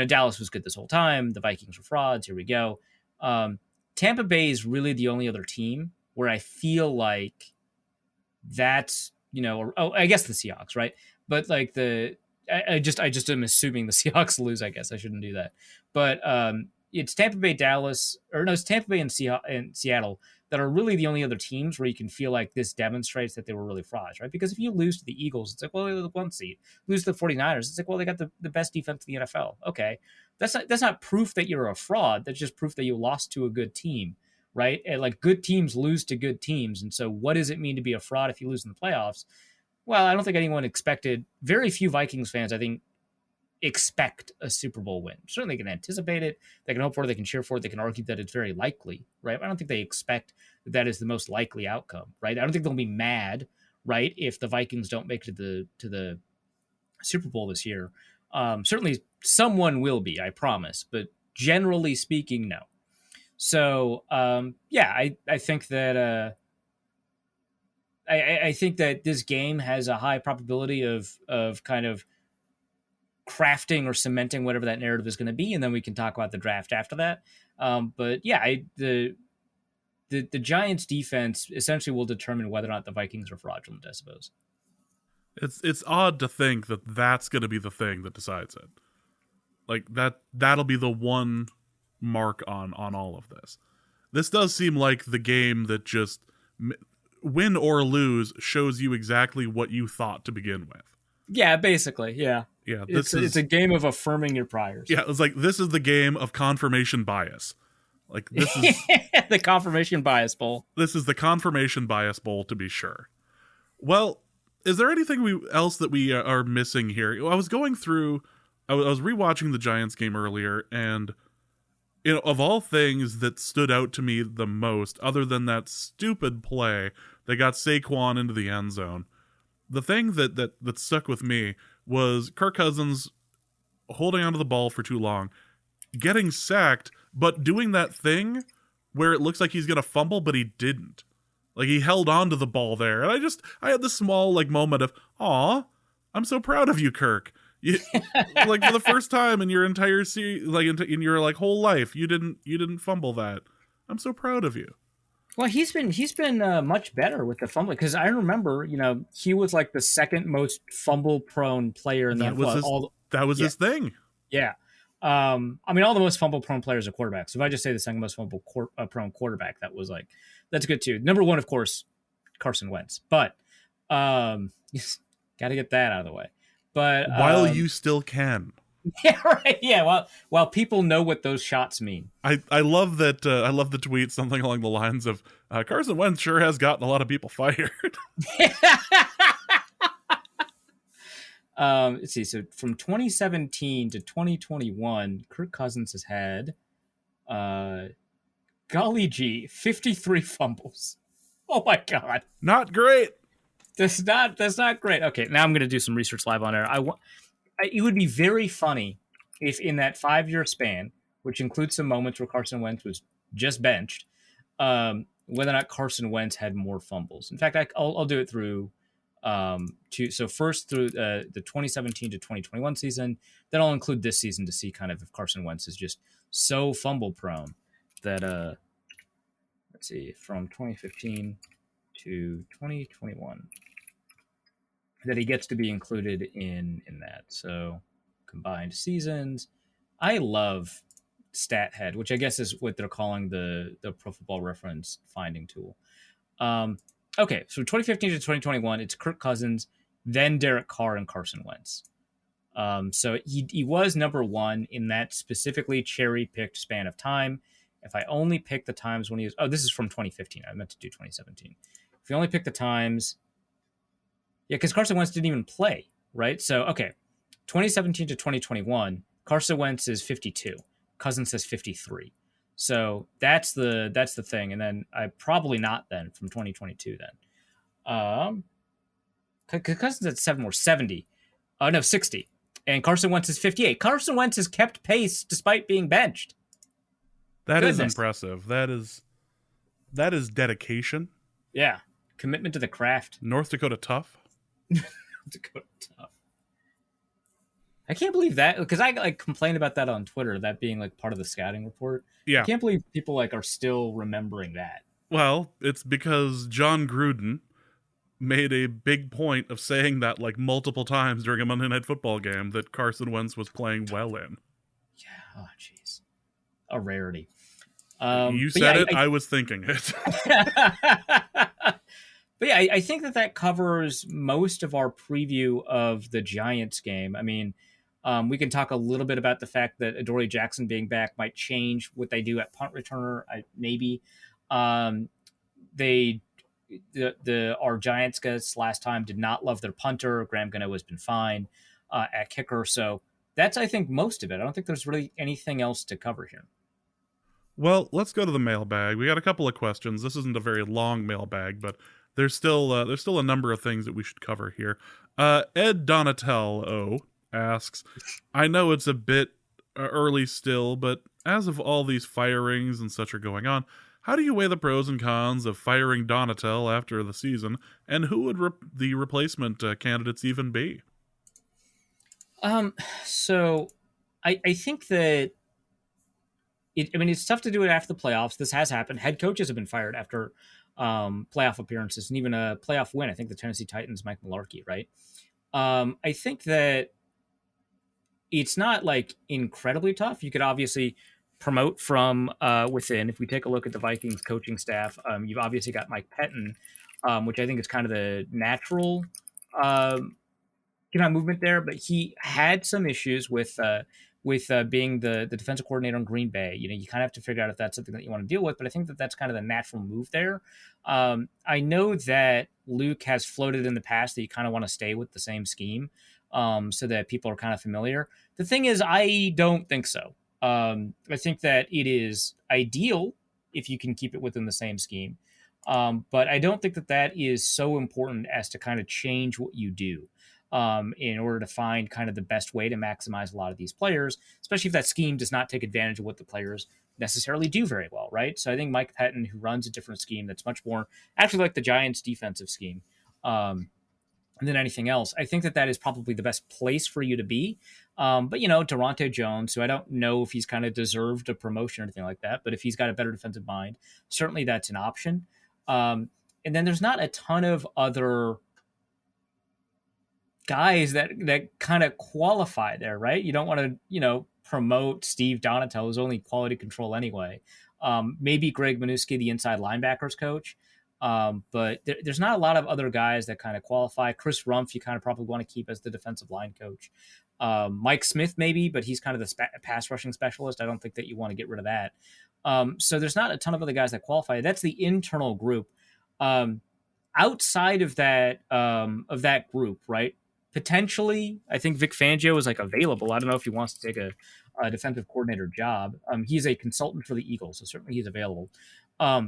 Dallas was good this whole time. The Vikings were frauds. Here we go. Tampa Bay is really the only other team where I feel like that's, I guess the Seahawks, right? But like I just am assuming the Seahawks lose. I guess I shouldn't do that, but it's Tampa Bay, it's Tampa Bay and Seattle that are really the only other teams where you can feel like this demonstrates that they were really frauds, right? Because if you lose to the Eagles, it's like, well, they're the 1 seed. Lose to the 49ers, it's like, well, they got the best defense in the NFL. Okay, that's not proof that you're a fraud. That's just proof that you lost to a good team, right? And like good teams lose to good teams, and so what does it mean to be a fraud if you lose in the playoffs? Well, I don't think anyone expected. Very few Vikings fans, I think, expect a Super Bowl win. Certainly they can anticipate it, they can hope for it, they can cheer for it, they can argue that it's very likely, right? I don't think they expect that is the most likely outcome, right? I don't think they'll be mad, right, if the Vikings don't make it to the Super Bowl this year. Certainly someone will be, I promise, but generally speaking, no. So yeah, I think that I think that this game has a high probability of kind of crafting or cementing whatever that narrative is going to be, and then we can talk about the draft after that. But yeah, the Giants' defense essentially will determine whether or not the Vikings are fraudulent, I suppose. It's odd to think that that's going to be the thing that decides it. Like that'll be the one mark on all of this. This does seem like the game that just win or lose shows you exactly what you thought to begin with. Yeah, basically, yeah. Yeah, it's a game of affirming your priors. Yeah, it's like this is the game of confirmation bias. Like this is the confirmation bias bowl. This is the confirmation bias bowl, to be sure. Well, is there anything else that we are missing here? I was going through, I was rewatching the Giants game earlier, and of all things that stood out to me the most, other than that stupid play that got Saquon into the end zone, the thing that stuck with me was Kirk Cousins holding onto the ball for too long, getting sacked, but doing that thing where it looks like he's gonna fumble, but he didn't. Like, he held on to the ball there, and I had this small moment of, aw, I'm so proud of you, Kirk. You, like, for the first time in your entire series, like in your whole life, you didn't fumble that. I'm so proud of you. Well, he's been much better with the fumbling, because I remember, he was like the second most fumble prone player in the NFL. That was his thing. Yeah. I mean, all the most fumble prone players are quarterbacks. So if I just say the second most fumble prone quarterback, that's good too. Number one, of course, Carson Wentz. But got to get that out of the way. But while you still can. Yeah, right. Yeah, while people know what those shots mean. I love that. I love the tweet, something along the lines of Carson Wentz sure has gotten a lot of people fired. Let's see. So from 2017 to 2021, Kirk Cousins has had, golly gee, 53 fumbles. Oh my God. Not great. That's not great. Okay, now I'm going to do some research live on air. It would be very funny if in that 5-year span, which includes some moments where Carson Wentz was just benched, whether or not Carson Wentz had more fumbles. In fact, I'll do it through so first through the 2017 to 2021 season. Then I'll include this season to see kind of if Carson Wentz is just so fumble prone that let's see, from 2015 to 2021 that he gets to be included in that. So combined seasons. I love StatHead, which I guess is what they're calling the Pro Football Reference finding tool. Okay, so 2015 to 2021, it's Kirk Cousins, then Derek Carr and Carson Wentz. So he was number one in that specifically cherry-picked span of time. If I only pick the times when he was... Oh, this is from 2015. I meant to do 2017. If you only pick the times... Yeah, because Carson Wentz didn't even play, right? So, okay, 2017 to 2021, Carson Wentz is 52. Cousins is 53. So that's the thing. And then I probably not then from 2022 then. Cousins at 70. No, 60. And Carson Wentz is 58. Carson Wentz has kept pace despite being benched. That is impressive. That is dedication. Yeah. Commitment to the craft. North Dakota tough. Dakota tough. I can't believe that, because I complained about that on Twitter, that being part of the scouting report. Yeah. I can't believe people are still remembering that. Well, it's because John Gruden made a big point of saying that multiple times during a Monday Night Football game that Carson Wentz was playing well in. Yeah. Oh, jeez. A rarity. You said it. I was thinking it. But yeah, I think that covers most of our preview of the Giants game. I mean, we can talk a little bit about the fact that Adoree Jackson being back might change what they do at punt returner, maybe. Our Giants guys last time did not love their punter. Graham Gano has been fine at kicker. So that's, I think, most of it. I don't think there's really anything else to cover here. Well, let's go to the mailbag. We got a couple of questions. This isn't a very long mailbag, but there's still a number of things that we should cover here. Ed Donatello asks, I know it's a bit early still, but as of all these firings and such are going on, how do you weigh the pros and cons of firing Donatel after the season, and who would the replacement candidates even be? So I think that it's tough to do it after the playoffs. This has happened. Head coaches have been fired after playoff appearances and even a playoff win. I think the Tennessee Titans, Mike Mularkey, right? I think that it's not like incredibly tough. You could obviously promote from within. If we take a look at the Vikings coaching staff, you've obviously got Mike Pettin, which I think is kind of the natural movement there. But he had some issues with being the defensive coordinator in Green Bay. You know, you kind of have to figure out if that's something that you want to deal with. But I think that that's kind of the natural move there. I know that Luke has floated in the past that you kind of want to stay with the same scheme, so that people are kind of familiar. The thing is, I don't think so. I think that it is ideal if you can keep it within the same scheme. But I don't think that that is so important as to kind of change what you do in order to find kind of the best way to maximize a lot of these players, especially if that scheme does not take advantage of what the players necessarily do very well, right? So I think Mike Pettin, who runs a different scheme that's much more actually like the Giants' defensive scheme, than anything else, I think that that is probably the best place for you to be. But, you know, Durante Jones, who I don't know if he's kind of deserved a promotion or anything like that, but if he's got a better defensive mind, certainly that's an option. And then there's not a ton of other guys that kind of qualify there, right? You don't want to, you know, promote Steve Donatel, who's only quality control anyway. Maybe Greg Minuski, the inside linebackers coach. But there's not a lot of other guys that kind of qualify. Chris Rumph, you kind of probably want to keep as the defensive line coach. Mike Smith, maybe, but he's kind of the pass rushing specialist. I don't think that you want to get rid of that. So there's not a ton of other guys that qualify. That's the internal group. Outside of that group, right? Potentially, I think Vic Fangio is like available. I don't know if he wants to take a defensive coordinator job. He's a consultant for the Eagles, so certainly he's available.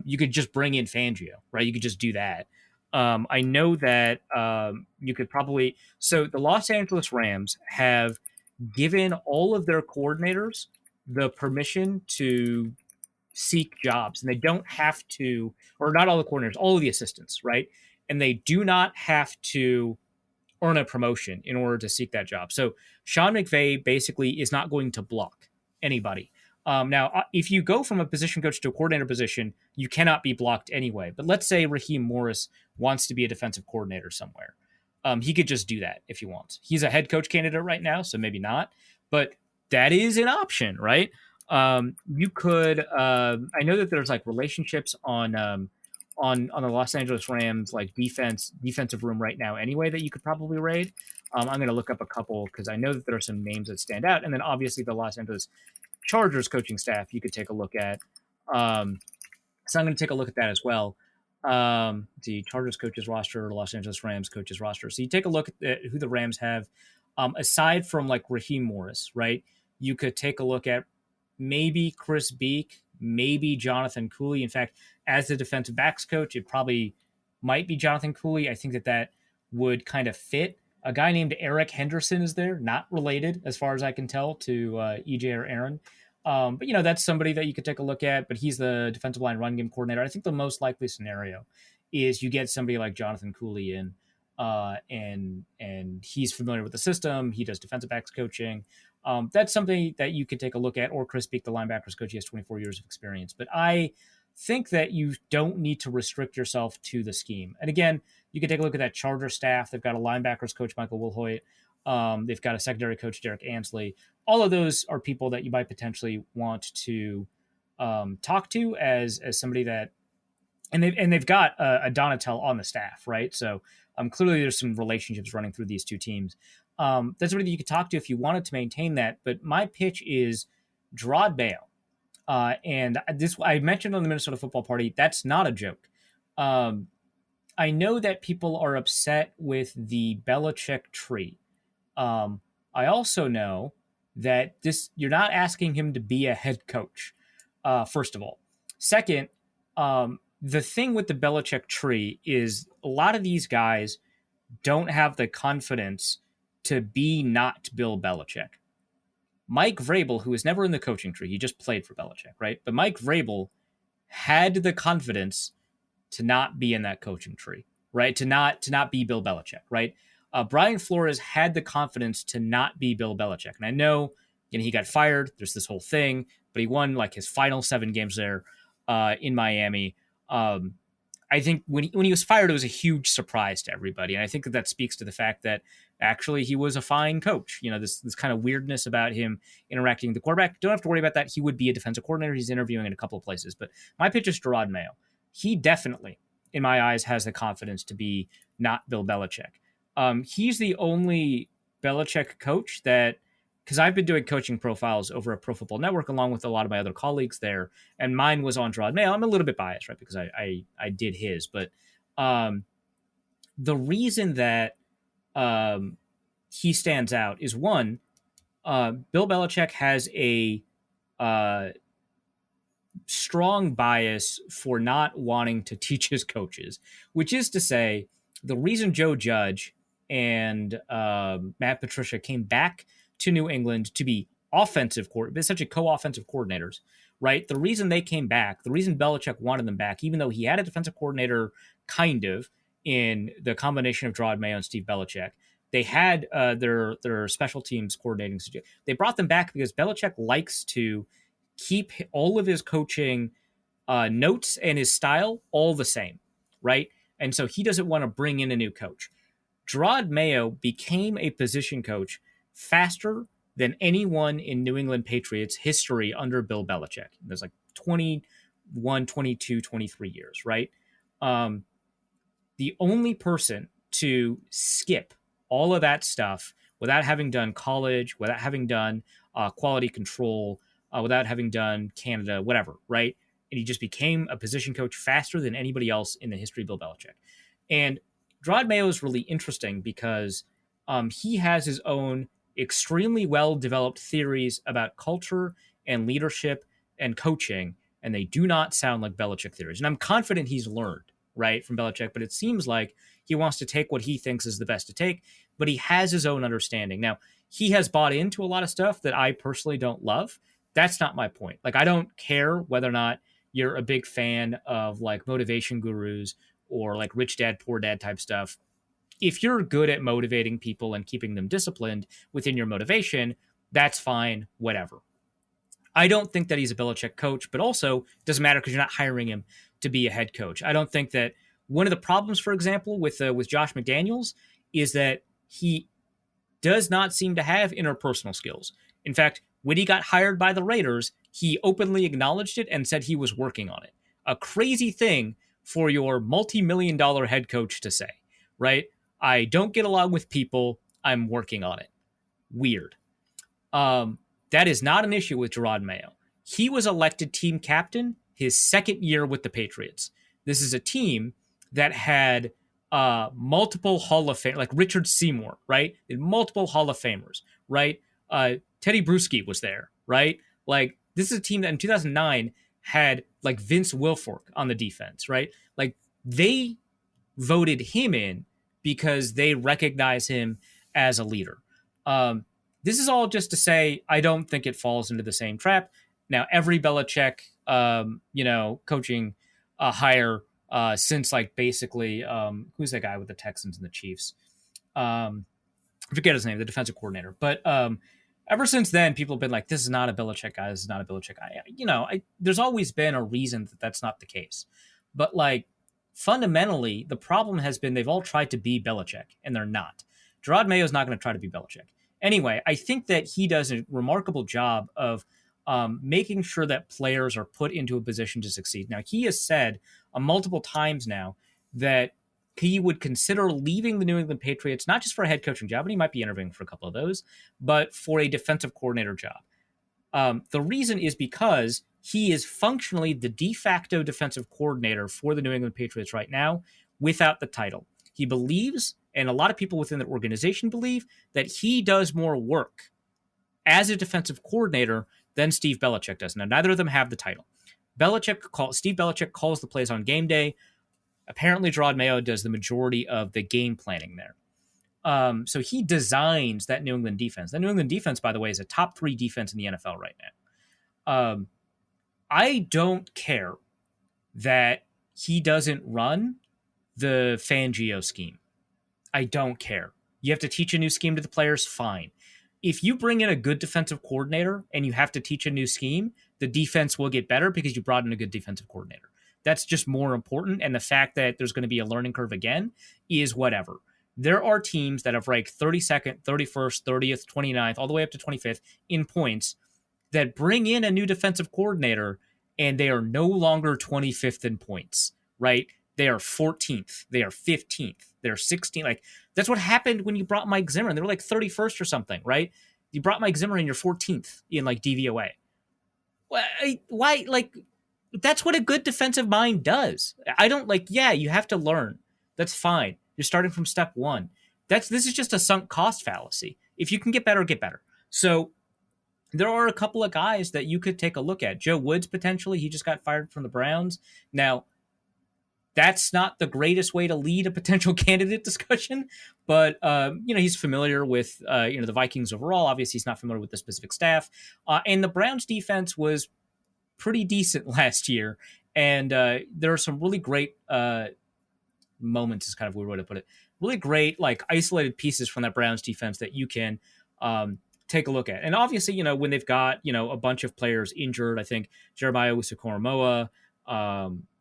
You could just bring in Fangio, right? You could just do that. I know that you could probably. So the Los Angeles Rams have given all of their coordinators the permission to seek jobs, and they don't have to, or not all the coordinators, all of the assistants, right? And they do not have to earn a promotion in order to seek that job. So Sean McVay basically is not going to block anybody. Now, if you go from a position coach to a coordinator position, you cannot be blocked anyway. But let's say Raheem Morris wants to be a defensive coordinator somewhere. He could just do that if he wants. He's a head coach candidate right now, so maybe not. But that is an option, right? You could. I know that there's like relationships on the Los Angeles Rams like defensive room right now anyway that you could probably raid. I'm going to look up a couple because I know that there are some names that stand out, and then obviously the Los Angeles Chargers coaching staff you could take a look at. So I'm going to take a look at that as well. The Chargers coaches roster, Los Angeles Rams coaches roster. So you take a look at who the Rams have. Aside from like Raheem Morris, right? You could take a look at maybe Chris Beek, maybe Jonathan Cooley. In fact, as the defensive backs coach, it probably might be Jonathan Cooley. I think that would kind of fit. A guy named Eric Henderson is there, not related as far as I can tell to EJ or Aaron. But, you know, that's somebody that you could take a look at, but he's the defensive line run game coordinator. I think the most likely scenario is you get somebody like Jonathan Cooley in, and he's familiar with the system. He does defensive backs coaching. That's something that you could take a look at, or Chris Beek, the linebackers coach. He has 24 years of experience. But I think that you don't need to restrict yourself to the scheme. And again, you can take a look at that Charger staff. They've got a linebackers coach, Michael Wilhoit. They've got a secondary coach, Derek Ansley. All of those are people that you might potentially want to talk to as somebody that, and they've got a Donatel on the staff, right? So clearly there's some relationships running through these two teams. That's somebody that you could talk to if you wanted to maintain that. But my pitch is Gerard Bayo. And this I mentioned on the Minnesota Football Party. That's not a joke. I know that people are upset with the Belichick tree. I also know that you're not asking him to be a head coach, first of all. Second, the thing with the Belichick tree is a lot of these guys don't have the confidence to be not Bill Belichick. Mike Vrabel, who was never in the coaching tree, he just played for Belichick, right? But Mike Vrabel had the confidence to not be in that coaching tree, right? To not be Bill Belichick, right? Brian Flores had the confidence to not be Bill Belichick, and I know, he got fired. There's this whole thing, but he won like his final 7 games there in Miami. I think when he was fired, it was a huge surprise to everybody, and I think that speaks to the fact that actually he was a fine coach. This kind of weirdness about him interacting with the quarterback. Don't have to worry about that. He would be a defensive coordinator. He's interviewing in a couple of places, but my pitch is Jerod Mayo. He definitely, in my eyes, has the confidence to be not Bill Belichick. He's the only Belichick coach that, because I've been doing coaching profiles over at Pro Football Network along with a lot of my other colleagues there, and mine was on Jerod Mayo. I'm a little bit biased, right, because I did his, but the reason that he stands out is, one, Bill Belichick has a strong bias for not wanting to teach his coaches, which is to say, the reason Joe Judge and Matt Patricia came back to New England to be essentially co-offensive coordinators, right? The reason they came back, the reason Belichick wanted them back, even though he had a defensive coordinator kind of in the combination of Jerod Mayo and Steve Belichick, they had their special teams coordinating. They brought them back because Belichick likes to keep all of his coaching notes and his style all the same, right? And so he doesn't want to bring in a new coach. Jerod Mayo became a position coach faster than anyone in New England Patriots history under Bill Belichick. There's like 21, 22, 23 years, right? The only person to skip all of that stuff without having done college, without having done quality control, without having done Canada, whatever, right? And he just became a position coach faster than anybody else in the history of Bill Belichick. And Jerod Mayo is really interesting because he has his own extremely well-developed theories about culture and leadership and coaching, and they do not sound like Belichick theories. And I'm confident he's learned, right, from Belichick, but it seems like he wants to take what he thinks is the best to take, but he has his own understanding. Now, he has bought into a lot of stuff that I personally don't love. That's not my point. Like, I don't care whether or not you're a big fan of like motivation gurus or like rich dad, poor dad type stuff. If you're good at motivating people and keeping them disciplined within your motivation, that's fine, whatever. I don't think that he's a Belichick coach, but also doesn't matter because you're not hiring him to be a head coach. I don't think that one of the problems, for example, with Josh McDaniels is that he does not seem to have interpersonal skills. In fact, when he got hired by the Raiders, he openly acknowledged it and said he was working on it. A crazy thing for your multi-million-dollar head coach to say, right? I don't get along with people. I'm working on it. Weird. That is not an issue with Jerod Mayo. He was elected team captain his second year with the Patriots. This is a team that had multiple Hall of Fame, like Richard Seymour, right? Multiple Hall of Famers, right? Teddy Bruschi was there, right? Like, this is a team that in 2009 had like Vince Wilfork on the defense, right? Like, they voted him in because they recognize him as a leader. This is all just to say, I don't think it falls into the same trap. Now, every Belichick, coaching hire since like basically, who's that guy with the Texans and the Chiefs? I forget his name, the defensive coordinator. But ever since then, people have been like, this is not a Belichick guy. This is not a Belichick guy. There's always been a reason that that's not the case. But like, fundamentally, the problem has been they've all tried to be Belichick, and they're not. Jerod Mayo is not going to try to be Belichick. Anyway, I think that he does a remarkable job of making sure that players are put into a position to succeed. Now, he has said multiple times now that he would consider leaving the New England Patriots, not just for a head coaching job, and he might be interviewing for a couple of those, but for a defensive coordinator job. The reason is because he is functionally the de facto defensive coordinator for the New England Patriots right now without the title. He believes, and a lot of people within the organization believe, that he does more work as a defensive coordinator than Steve Belichick does. Now, neither of them have the title. Steve Belichick calls the plays on game day. Apparently, Jerod Mayo does the majority of the game planning there. So he designs that New England defense. That New England defense, by the way, is a top 3 defense in the NFL right now. I don't care that he doesn't run the Fangio scheme. I don't care. You have to teach a new scheme to the players, fine. If you bring in a good defensive coordinator and you have to teach a new scheme, the defense will get better because you brought in a good defensive coordinator. That's just more important. And the fact that there's going to be a learning curve again is whatever. There are teams that have ranked 32nd, 31st, 30th, 29th, all the way up to 25th in points that bring in a new defensive coordinator and they are no longer 25th in points, right? They are 14th. They are 15th. They're 16th. Like, that's what happened when you brought Mike Zimmer. They were like 31st or something, right? You brought Mike Zimmer and you're 14th in like DVOA. Why? Like, that's what a good defensive mind does. I don't like, yeah, you have to learn. That's fine. You're starting from step one. This is just a sunk cost fallacy. If you can get better, get better. So there are a couple of guys that you could take a look at. Joe Woods, potentially. He just got fired from the Browns. Now, that's not the greatest way to lead a potential candidate discussion, but he's familiar with the Vikings overall. Obviously, he's not familiar with the specific staff, and the Browns defense was pretty decent last year. And there are some really great moments, is kind of a weird way to put it. Really great, like, isolated pieces from that Browns defense that you can take a look at. And obviously, when they've got a bunch of players injured, I think Jeremiah Owusu-Koramoah.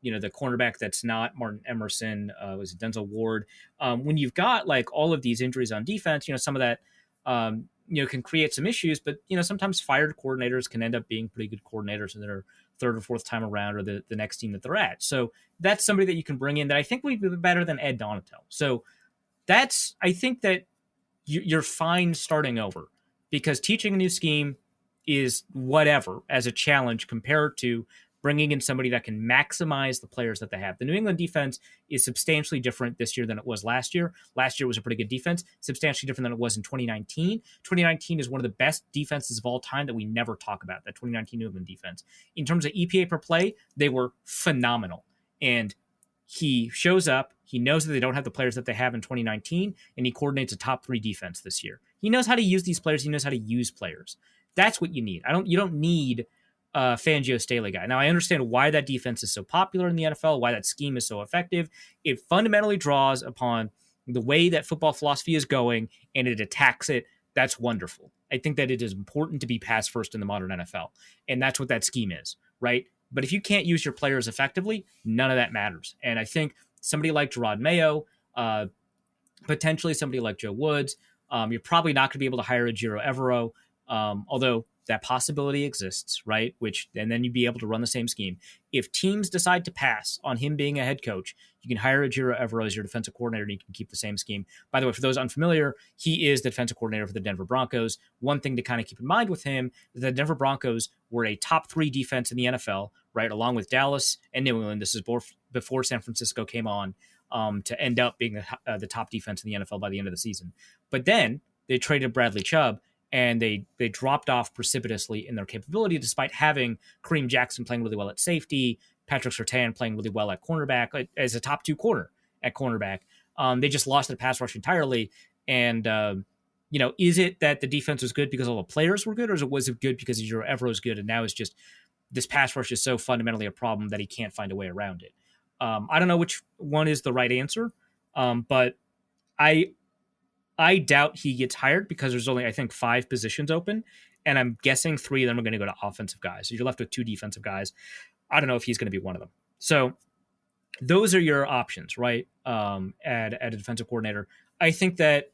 The cornerback that's not Martin Emerson, was Denzel Ward. When you've got like all of these injuries on defense, some of that, can create some issues, but, sometimes fired coordinators can end up being pretty good coordinators in their third or fourth time around or the next team that they're at. So that's somebody that you can bring in that I think would be better than Ed Donatel. So I think that you're fine starting over because teaching a new scheme is whatever as a challenge compared to bringing in somebody that can maximize the players that they have. The New England defense is substantially different this year than it was last year. Last year was a pretty good defense, substantially different than it was in 2019. 2019 is one of the best defenses of all time that we never talk about, that 2019 New England defense. In terms of EPA per play, they were phenomenal. And he shows up, he knows that they don't have the players that they have in 2019, and he coordinates a top 3 defense this year. He knows how to use these players. He knows how to use players. That's what you need. You don't need Fangio Staley guy. Now, I understand why that defense is so popular in the NFL, why that scheme is so effective. It fundamentally draws upon the way that football philosophy is going, and it attacks it. That's wonderful. I think that it is important to be pass first in the modern NFL, and that's what that scheme is, right? But if you can't use your players effectively, none of that matters. And I think somebody like Gerard Mayo, potentially somebody like Joe Woods, you're probably not going to be able to hire a Ejiro Evero, although that possibility exists, right? And then you'd be able to run the same scheme. If teams decide to pass on him being a head coach, you can hire Ejiro Evero as your defensive coordinator and you can keep the same scheme. By the way, for those unfamiliar, he is the defensive coordinator for the Denver Broncos. One thing to kind of keep in mind with him is the Denver Broncos were a top 3 defense in the NFL, right? Along with Dallas and New England. This is before San Francisco came on to end up being the top defense in the NFL by the end of the season. But then they traded Bradley Chubb, and they dropped off precipitously in their capability despite having Kareem Jackson playing really well at safety, Patrick Surtain playing really well at cornerback, as a top 2 corner at cornerback. They just lost their pass rush entirely. And, is it that the defense was good because all the players were good, or was it good because Ejiro Evero is good, and now it's just this pass rush is so fundamentally a problem that he can't find a way around it? I don't know which one is the right answer, but I doubt he gets hired because there's only, I think, 5 positions open, and I'm guessing 3 of them are going to go to offensive guys. So you're left with 2 defensive guys. I don't know if he's going to be one of them. So those are your options, right? At a defensive coordinator. I think that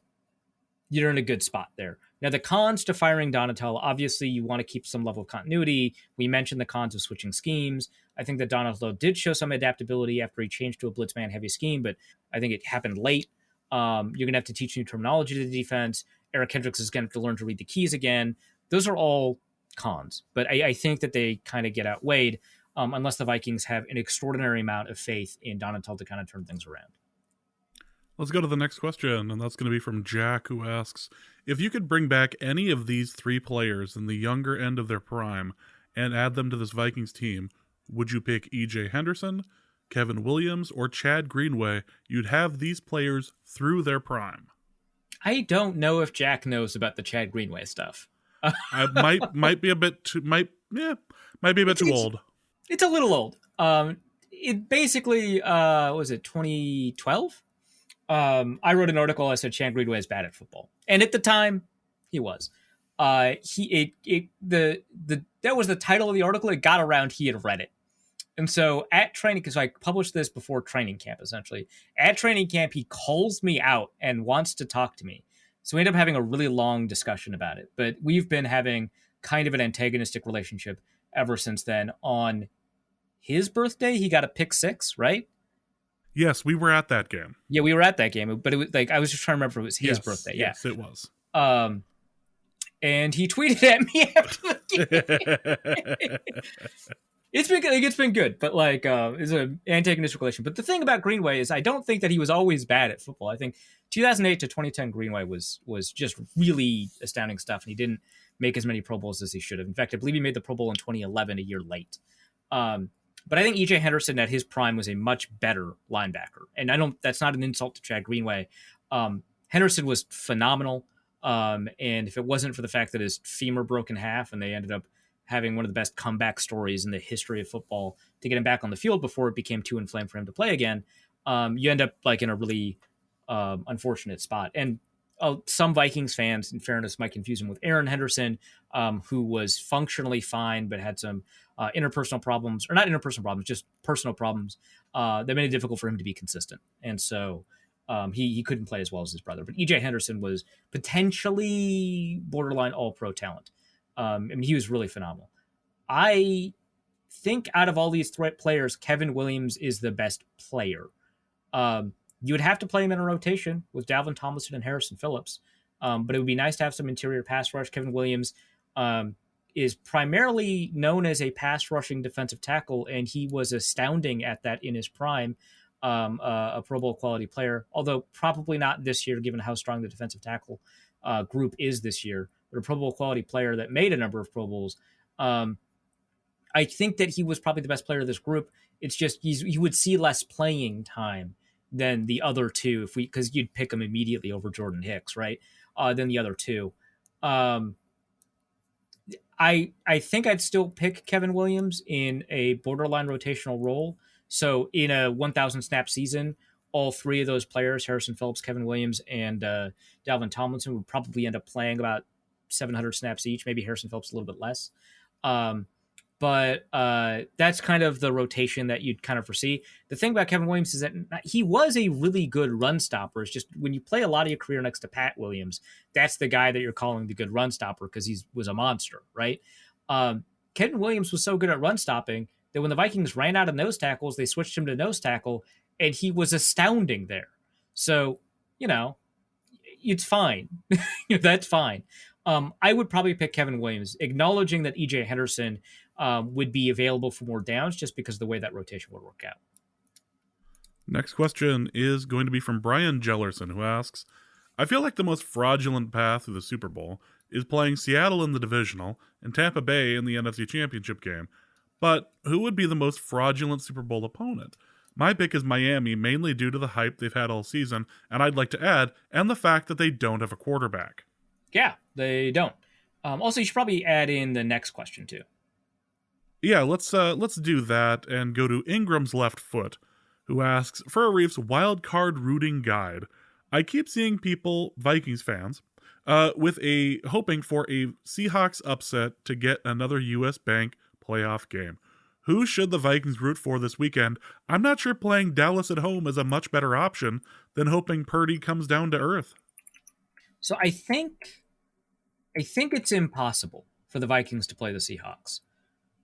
you're in a good spot there. Now, the cons to firing Donatel, obviously you want to keep some level of continuity. We mentioned the cons of switching schemes. I think that Donatel did show some adaptability after he changed to a blitz man heavy scheme, but I think it happened late. You're going to have to teach new terminology to the defense. Eric Kendricks is going to have to learn to read the keys again. Those are all cons, but I think that they kind of get outweighed unless the Vikings have an extraordinary amount of faith in Donatel to kind of turn things around. Let's go to the next question, and that's going to be from Jack, who asks, if you could bring back any of these 3 players in the younger end of their prime and add them to this Vikings team, would you pick E.J. Henderson, Kevin Williams, or Chad Greenway? You'd have these players through their prime. I don't know if Jack knows about the Chad Greenway stuff. I might be a bit too might be a bit too old. It's a little old. It basically was it 2012? I wrote an article. I said Chad Greenway is bad at football, and at the time, he was. That was the title of the article. It got around. He had read it, and so at training, because I published this before training camp, essentially at training camp, he calls me out and wants to talk to me. So we end up having a really long discussion about it. But we've been having kind of an antagonistic relationship ever since then. On his birthday, he got a pick six, right? Yes, we were at that game. Yeah, we were at that game, but it was like I was just trying to remember if it was his birthday. Yeah. Yes, it was. And he tweeted at me after the game. It's been good, but like it's an antagonistic relation. But the thing about Greenway is I don't think that he was always bad at football. I think 2008 to 2010 Greenway was just really astounding stuff, and he didn't make as many Pro Bowls as he should have. In fact, I believe he made the Pro Bowl in 2011, a year late. But I think E.J. Henderson at his prime was a much better linebacker. And that's not an insult to Chad Greenway. Henderson was phenomenal. And if it wasn't for the fact that his femur broke in half and they ended up having one of the best comeback stories in the history of football to get him back on the field before it became too inflamed for him to play again, you end up like in a really unfortunate spot. And some Vikings fans, in fairness, might confuse him with Aaron Henderson, who was functionally fine but had some interpersonal problems, or not interpersonal problems, just personal problems that made it difficult for him to be consistent. And so he couldn't play as well as his brother. But E.J. Henderson was potentially borderline all-pro talent. I mean, he was really phenomenal. I think out of all these players, Kevin Williams is the best player. You would have to play him in a rotation with Dalvin Tomlinson and Harrison Phillips. But it would be nice to have some interior pass rush. Kevin Williams is primarily known as a pass rushing defensive tackle, and he was astounding at that in his prime. A Pro Bowl quality player, although probably not this year, given how strong the defensive tackle group is this year, but a Pro Bowl quality player that made a number of Pro Bowls. I think that he was probably the best player of this group. It's just he would see less playing time than the other two, because you'd pick him immediately over Jordan Hicks, right? Than the other two. I think I'd still pick Kevin Williams in a borderline rotational role. So in a 1,000 snap season, all three of those players, Harrison Phillips, Kevin Williams, and Dalvin Tomlinson, would probably end up playing about 700 snaps each, maybe Harrison Phillips a little bit less. But that's kind of the rotation that you'd kind of foresee. The thing about Kevin Williams is that he was a really good run stopper. It's just when you play a lot of your career next to Pat Williams, that's the guy that you're calling the good run stopper because he was a monster, right? Kevin Williams was so good at run stopping that when the Vikings ran out of nose tackles, they switched him to nose tackle, and he was astounding there. So, it's fine. That's fine. I would probably pick Kevin Williams, acknowledging that E.J. Henderson would be available for more downs just because of the way that rotation would work out. Next question is going to be from Brian Jellerson, who asks, I feel like the most fraudulent path to the Super Bowl is playing Seattle in the divisional and Tampa Bay in the NFC Championship game. But who would be the most fraudulent Super Bowl opponent? My pick is Miami, mainly due to the hype they've had all season, and I'd like to add, and the fact that they don't have a quarterback. Yeah, they don't. Also, you should probably add in the next question, too. Yeah, let's do that and go to Ingram's Left Foot, who asks, for a Reef's wild card rooting guide. I keep seeing people, Vikings fans, hoping for a Seahawks upset to get another U.S. Bank playoff game. Who should the Vikings root for this weekend? I'm not sure playing Dallas at home is a much better option than hoping Purdy comes down to earth. So I think it's impossible for the Vikings to play the Seahawks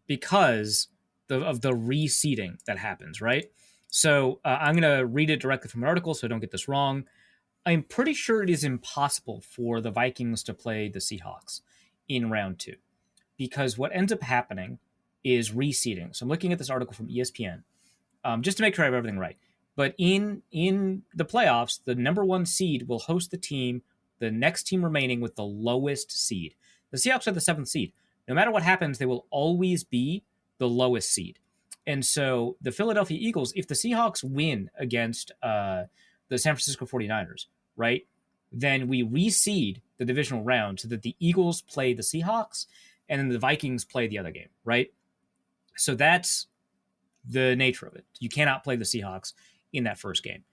because of the reseeding that happens, right? So I'm going to read it directly from an article so I don't get this wrong. I'm pretty sure it is impossible for the Vikings to play the Seahawks in round 2 because what ends up happening is reseeding. So I'm looking at this article from ESPN just to make sure I have everything right. But in the playoffs, the number 1 seed will host the next team remaining with the lowest seed. The Seahawks are the 7th seed. No matter what happens, they will always be the lowest seed. And so the Philadelphia Eagles, if the Seahawks win against the San Francisco 49ers, right, then we reseed the divisional round so that the Eagles play the Seahawks and then the Vikings play the other game, right? So that's the nature of it. You cannot play the Seahawks in that first game.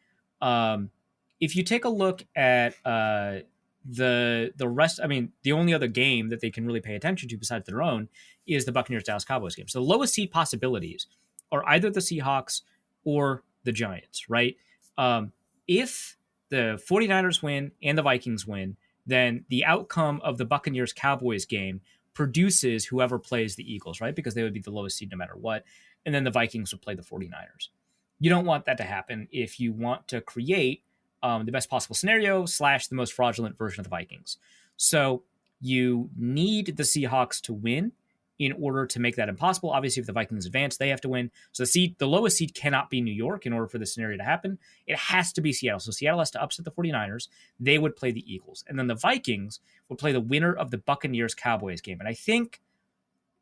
If you take a look at the rest, I mean, the only other game that they can really pay attention to besides their own is the Buccaneers Dallas Cowboys game. So the lowest seed possibilities are either the Seahawks or the Giants, right? If the 49ers win and the Vikings win, then the outcome of the Buccaneers Cowboys game produces whoever plays the Eagles, right? Because they would be the lowest seed no matter what. And then the Vikings would play the 49ers. You don't want that to happen if you want to create the best possible scenario / the most fraudulent version of the Vikings. So you need the Seahawks to win in order to make that impossible. Obviously, if the Vikings advance, they have to win. So the lowest seed cannot be New York in order for the scenario to happen. It has to be Seattle. So Seattle has to upset the 49ers. They would play the Eagles. And then the Vikings would play the winner of the Buccaneers-Cowboys game. And I think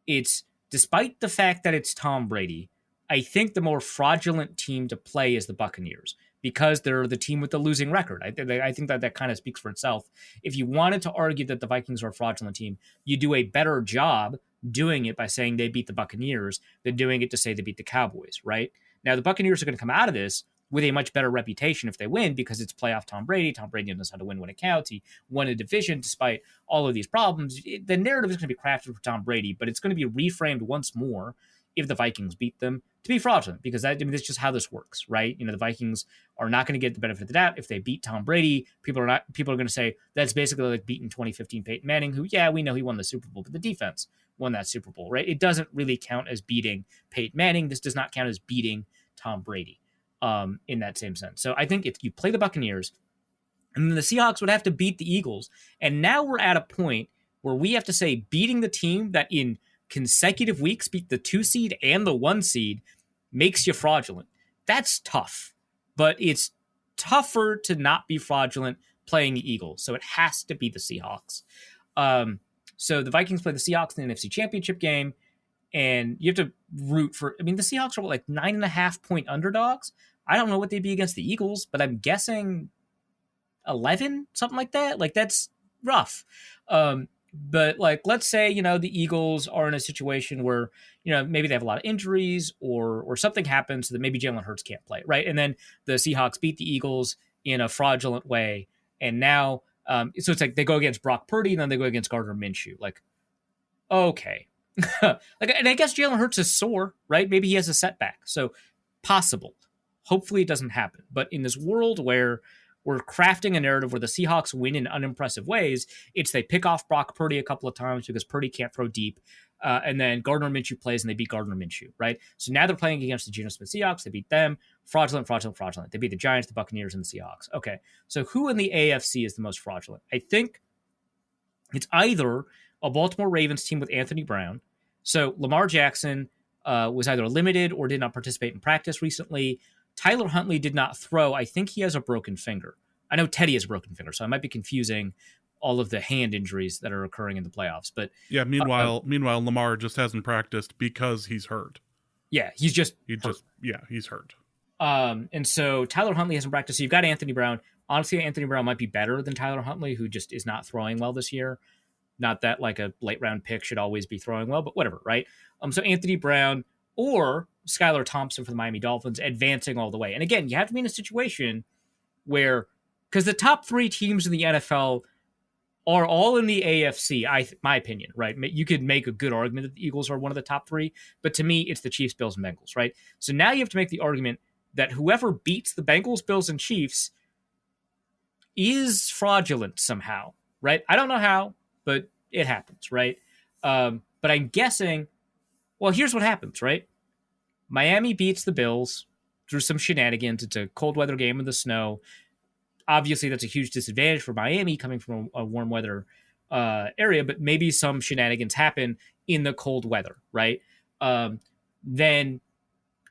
it's, despite the fact that it's Tom Brady, I think the more fraudulent team to play is the Buccaneers because they're the team with the losing record. I think that kind of speaks for itself. If you wanted to argue that the Vikings are a fraudulent team, you do a better job doing it by saying they beat the Buccaneers than doing it to say they beat the Cowboys, right? Now, the Buccaneers are going to come out of this with a much better reputation if they win because it's playoff Tom Brady. Tom Brady knows how to win when it counts. He won a division despite all of these problems. The narrative is going to be crafted for Tom Brady, but it's going to be reframed once more if the Vikings beat them to be fraudulent because that's just how this works, right? The Vikings are not going to get the benefit of the doubt if they beat Tom Brady. People are going to say that's basically like beating 2015 Peyton Manning, who, yeah, we know he won the Super Bowl, but the defense won that Super Bowl, right? It doesn't really count as beating Peyton Manning. This does not count as beating Tom Brady in that same sense. So I think if you play the Buccaneers, and then the Seahawks would have to beat the Eagles, and now we're at a point where we have to say beating the team that in consecutive weeks beat the 2 seed and the 1 seed makes you fraudulent. That's tough, but it's tougher to not be fraudulent playing the Eagles. So it has to be the Seahawks. So the Vikings play the Seahawks in the NFC Championship game, and you have to root for, the Seahawks are like 9.5 point underdogs. I don't know what they'd be against the Eagles, but I'm guessing 11, something like that. Like, that's rough. But like, let's say, the Eagles are in a situation where, maybe they have a lot of injuries or something happens so that maybe Jalen Hurts can't play, right? And then the Seahawks beat the Eagles in a fraudulent way. And now, so it's like they go against Brock Purdy and then they go against Gardner Minshew. Like, okay. And I guess Jalen Hurts is sore, right? Maybe he has a setback. So possible. Hopefully it doesn't happen. But in this world where we're crafting a narrative where the Seahawks win in unimpressive ways, it's they pick off Brock Purdy a couple of times because Purdy can't throw deep. And then Gardner Minshew plays and they beat Gardner Minshew, right? So now they're playing against the Geno Smith Seahawks. They beat them. Fraudulent. They beat the Giants, the Buccaneers, and the Seahawks. Okay, so who in the AFC is the most fraudulent? I think it's either a Baltimore Ravens team with Anthony Brown. So Lamar Jackson was either limited or did not participate in practice recently. Tyler Huntley did not throw. I think he has a broken finger. I know Teddy has a broken finger, so I might be confusing all of the hand injuries that are occurring in the playoffs. But yeah, meanwhile, Lamar just hasn't practiced because he's hurt. Yeah, he's hurt. He's hurt. And so Tyler Huntley hasn't practiced. So you've got Anthony Brown. Honestly, Anthony Brown might be better than Tyler Huntley, who just is not throwing well this year. Not that like a late round pick should always be throwing well, but whatever, right? So Anthony Brown or Skylar Thompson for the Miami Dolphins advancing all the way. And again, you have to be in a situation where, because the top 3 teams in the NFL are all in the AFC, my opinion, right? You could make a good argument that the Eagles are one of the top 3, but to me, it's the Chiefs, Bills, and Bengals, right? So now you have to make the argument that whoever beats the Bengals, Bills, and Chiefs is fraudulent somehow, right? I don't know how, but it happens, right? But I'm guessing, well, here's what happens, right? Miami beats the Bills through some shenanigans. It's a cold weather game in the snow. Obviously, that's a huge disadvantage for Miami coming from a warm weather area, but maybe some shenanigans happen in the cold weather, right? Then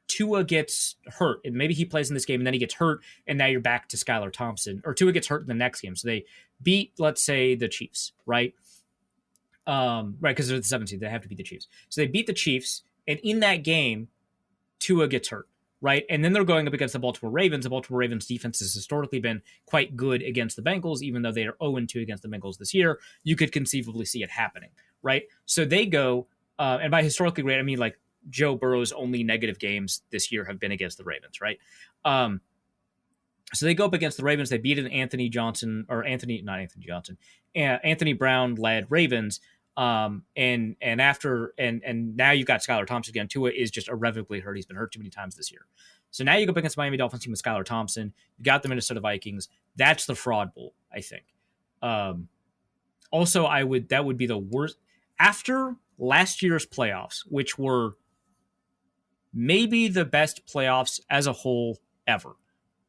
Tua gets hurt, and maybe he plays in this game, and then he gets hurt, and now you're back to Skylar Thompson. Or Tua gets hurt in the next game. So they beat, let's say, the Chiefs, right? Right, because they're the 17th. They have to beat the Chiefs. So they beat the Chiefs, and in that game, Tua gets hurt, right? And then they're going up against the Baltimore Ravens. The Baltimore Ravens defense has historically been quite good against the Bengals, even though they are 0-2 against the Bengals this year. You could conceivably see it happening, right? So they go, and by historically great, I mean like Joe Burrow's only negative games this year have been against the Ravens, right? So they go up against the Ravens. They beat an Anthony Brown led Ravens. And now you've got Skylar Thompson again. Tua is just irrevocably hurt. He's been hurt too many times this year. So now you go up against the Miami Dolphins team with Skylar Thompson. You got the Minnesota Vikings. That's the fraud bowl, I think. Also, that would be the worst after last year's playoffs, which were maybe the best playoffs as a whole ever.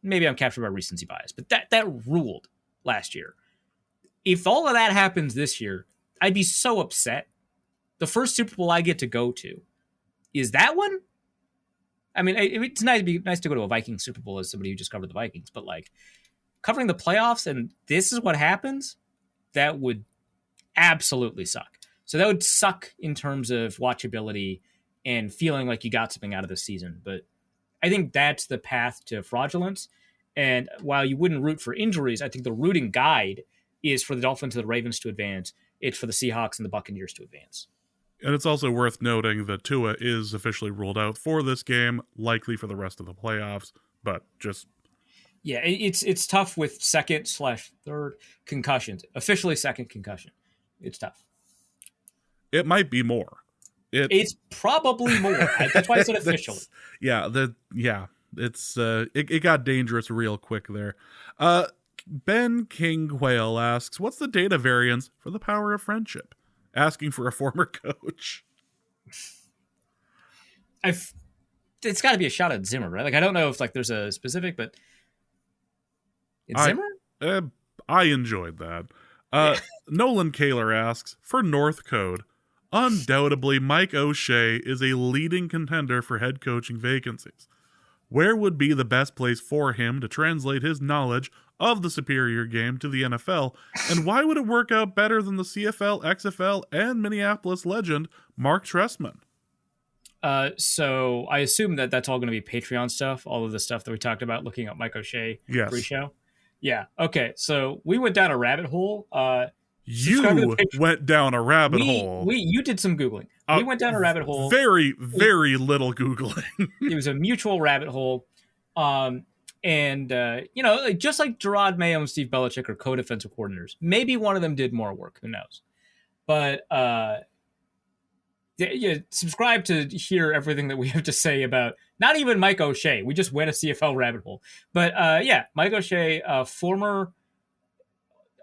Maybe I'm captured by recency bias, but that ruled last year. If all of that happens this year, I'd be so upset. The first Super Bowl I get to go to is that one. I mean, it's nice to go to a Vikings Super Bowl as somebody who just covered the Vikings, but like covering the playoffs and this is what happens, that would absolutely suck. So that would suck in terms of watchability and feeling like you got something out of the season. But I think that's the path to fraudulence. And while you wouldn't root for injuries, I think the rooting guide is for the Dolphins and the Ravens to advance. It's for the Seahawks and the Buccaneers to advance. And it's also worth noting that Tua is officially ruled out for this game, likely for the rest of the playoffs, but just... Yeah, it's tough with second/third concussions. Officially second concussion. It's tough. It might be more. It's probably more. That's why I said officially. It got dangerous real quick there. Ben King Quayle asks, what's the data variance for the power of friendship? Asking for a former coach. It's got to be a shot at Zimmer, right? Like, I don't know if like there's a specific, but it's Zimmer? I enjoyed that. Nolan Kaler asks, for North Code, undoubtedly Mike O'Shea is a leading contender for head coaching vacancies. Where would be the best place for him to translate his knowledge of the superior game to the NFL, and why would it work out better than the CFL, XFL, and Minneapolis legend Mark Trestman? So I assume that that's all going to be Patreon stuff, all of the stuff that we talked about looking at Mike O'Shea pre-show. Yeah, okay, so we went down a rabbit hole. You went down a rabbit hole. You did some Googling. We went down a rabbit hole. Very, very little Googling. It was a mutual rabbit hole. And just like Gerard Mayo and Steve Belichick are co-defensive coordinators. Maybe one of them did more work. Who knows? But subscribe to hear everything that we have to say about not even Mike O'Shea. We just went a CFL rabbit hole. But Mike O'Shea, former...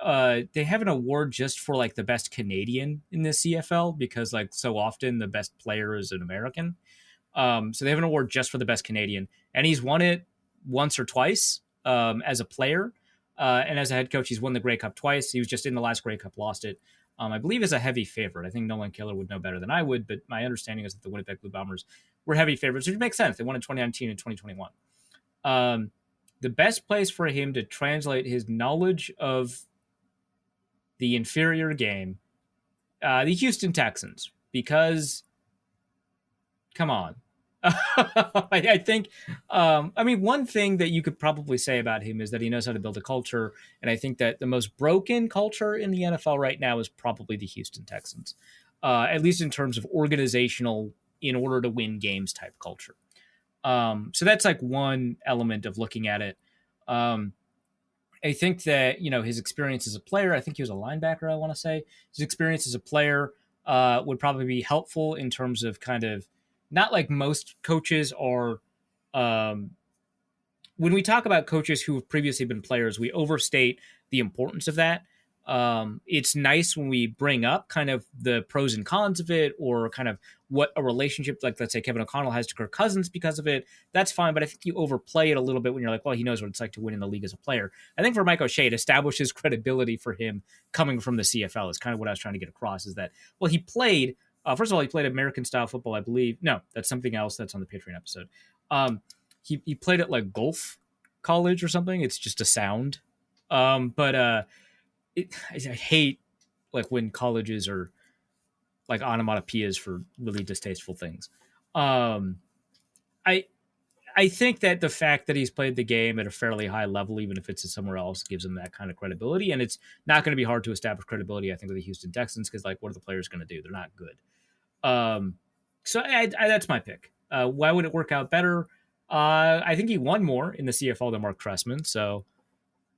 they have an award just for like the best Canadian in the CFL because like so often the best player is an American. So they have an award just for the best Canadian, and he's won it once or twice as a player, and as a head coach, he's won the Grey Cup twice. He was just in the last Grey Cup, lost it. I believe as a heheavy favorite. I think Nolan Kaler would know better than I would, but my understanding is that the Winnipeg Blue Bombers were heavy favorites, which makes sense. They won in 2019 and 2021. The best place for him to translate his knowledge of the inferior game, the Houston Texans, because come on. I think, one thing that you could probably say about him is that he knows how to build a culture. And I think that the most broken culture in the NFL right now is probably the Houston Texans, at least in terms of organizational, in order to win games type culture. So that's like one element of looking at it. I think that, his experience as a player, I think he was a linebacker, I want to say. His experience as a player would probably be helpful in terms of kind of, not like most coaches are, when we talk about coaches who have previously been players, we overstate the importance of that. It's nice when we bring up kind of the pros and cons of it, or kind of what a relationship, like let's say Kevin O'Connell has to Kirk Cousins because of it. That's fine, but I think you overplay it a little bit when you're like, well, he knows what it's like to win in the league as a player. I think for Mike O'Shea, it establishes credibility for him coming from the CFL is kind of what I was trying to get across, is that, well, he played, first of all, he played American style football, I believe. No, that's something else that's on the Patreon episode. He played at like Gulf College or something. It's just a sound. I hate like when colleges are like onomatopoeias for really distasteful things. I I think that the fact that he's played the game at a fairly high level, even if it's somewhere else, gives him that kind of credibility. And it's not going to be hard to establish credibility, I think, with the Houston Texans, because, like, what are the players going to do? They're not good. So that's my pick. Why would it work out better? I think he won more in the CFL than Mark Trestman, so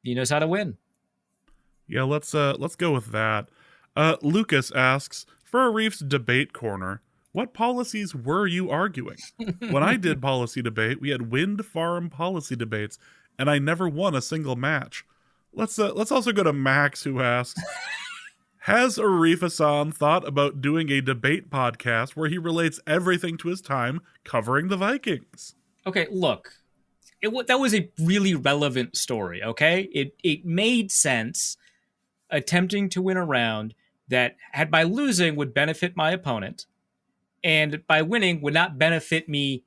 he knows how to win. Yeah, let's go with that. Lucas asks, for a Reef's debate corner, what policies were you arguing? When I did policy debate, we had wind farm policy debates, and I never won a single match. Let's also go to Max, who asks, has Arif Hassan thought about doing a debate podcast where he relates everything to his time covering the Vikings? Okay, look, that was a really relevant story, okay? It made sense attempting to win a round that, had by losing, would benefit my opponent, and by winning would not benefit me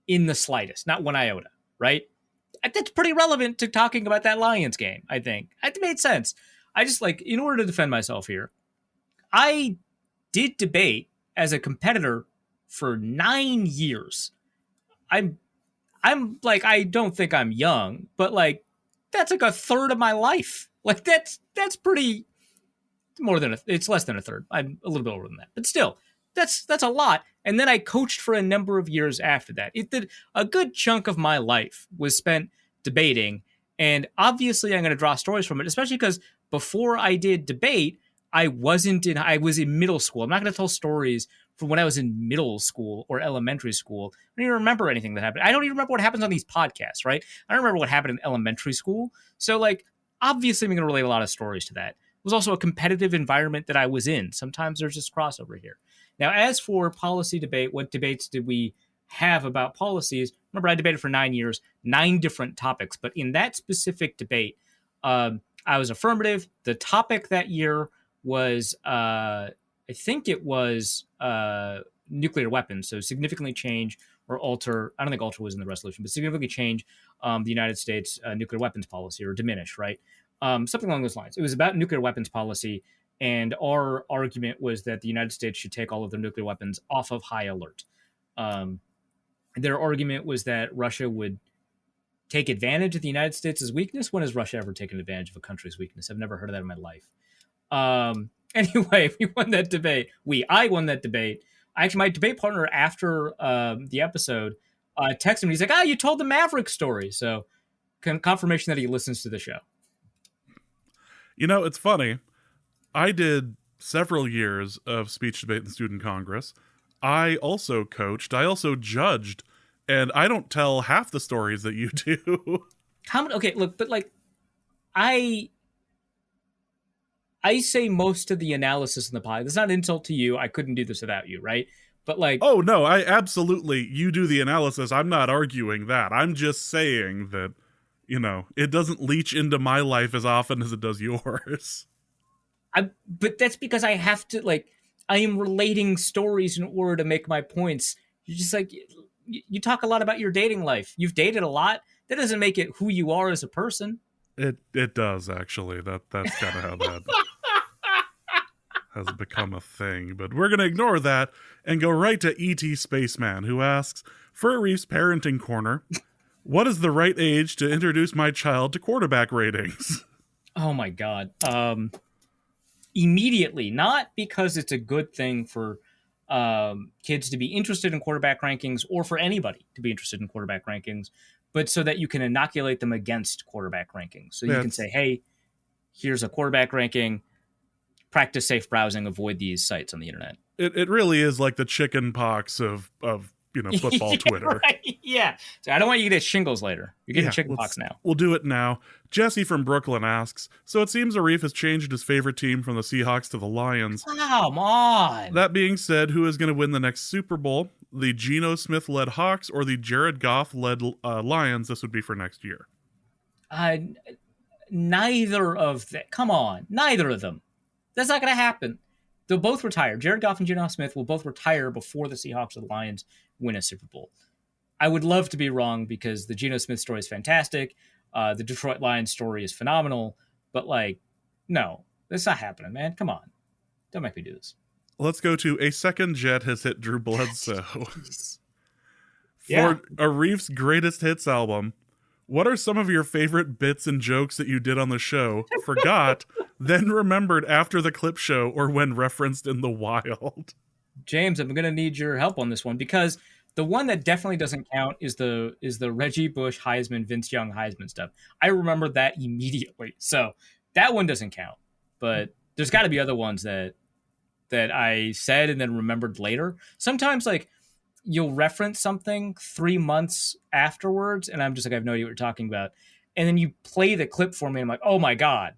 in the slightest, not one iota, right? That's pretty relevant to talking about that Lions game, I think. It made sense. I just, like, in order to defend myself here, I did debate as a competitor for 9 years. I'm like, I don't think I'm young, but, like, that's like a third of my life. Like, that's pretty more than it's less than a third. I'm a little bit older than that, but still, that's a lot. And then I coached for a number of years after that. A good chunk of my life was spent debating, and obviously I'm going to draw stories from it, especially because before I did debate, I was in middle school. I'm not going to tell stories from when I was in middle school or elementary school. I don't even remember anything that happened. I don't even remember what happens on these podcasts, right? I don't remember what happened in elementary school. So, like, obviously I'm going to relate a lot of stories to that. It was also a competitive environment that I was in. Sometimes there's just crossover here. Now, as for policy debate, what debates did we have about policies? Remember, I debated for 9 years, 9 different topics. But in that specific debate, I was affirmative. The topic that year was, I think it was nuclear weapons. So significantly change or alter, I don't think alter was in the resolution, but significantly change the United States nuclear weapons policy, or diminish, right? Something along those lines. It was about nuclear weapons policy. And our argument was that the United States should take all of their nuclear weapons off of high alert. Their argument was that Russia would take advantage of the United States' weakness. When has Russia ever taken advantage of a country's weakness? I've never heard of that in my life. Anyway, we won that debate. I won that debate. Actually, my debate partner after the episode texted me. He's like, you told the Maverick story. So confirmation that he listens to the show. You know, it's funny. I did several years of speech debate in student congress. I also coached. I also judged. And I don't tell half the stories that you do. Okay, look, but, like, I say most of the analysis in the pod. It's not an insult to you. I couldn't do this without you, right? But, like... Oh, no, I absolutely... You do the analysis. I'm not arguing that. I'm just saying that, you know, it doesn't leach into my life as often as it does yours. But that's because I have to, like... I am relating stories in order to make my points. You're just, like... You talk a lot about your dating life. You've dated a lot. That doesn't make it who you are as a person. It does, actually. That's kind of how that has become a thing. But we're going to ignore that and go right to E.T. Spaceman, who asks, for Reef's parenting corner, what is the right age to introduce my child to quarterback ratings? Oh, my God. Immediately. Not because it's a good thing for kids to be interested in quarterback rankings, or for anybody to be interested in quarterback rankings, but so that you can inoculate them against quarterback rankings. So you can say, hey, here's a quarterback ranking, practice safe browsing, avoid these sites on the internet. It really is like the chicken pox of football Twitter. Right? Yeah. So I don't want you to get shingles later. You're getting chicken pox now. We'll do it now. Jesse from Brooklyn asks, so it seems Arif has changed his favorite team from the Seahawks to the Lions. Come on. That being said, who is going to win the next Super Bowl? The Geno Smith-led Hawks or the Jared Goff-led Lions? This would be for next year. Neither of them. Come on. Neither of them. That's not going to happen. They'll both retire. Jared Goff and Geno Smith will both retire before the Seahawks or the Lions win a Super Bowl. I would love to be wrong, because the Geno Smith story is fantastic. The Detroit Lions story is phenomenal. But, like, no, that's not happening, man. Come on. Don't make me do this. Let's go to a second jet has hit Drew Bledsoe. Yeah. For Arif's greatest hits album, what are some of your favorite bits and jokes that you did on the show, forgot, then remembered after the clip show or when referenced in the wild? James, I'm going to need your help on this one because the one that definitely doesn't count is the Reggie Bush Heisman, Vince Young Heisman stuff. I remember that immediately, so that one doesn't count. But there's got to be other ones that I said and then remembered later. Sometimes like you'll reference something 3 months afterwards, and I'm just like, I have no idea what you're talking about. And then you play the clip for me, and I'm like, oh my god!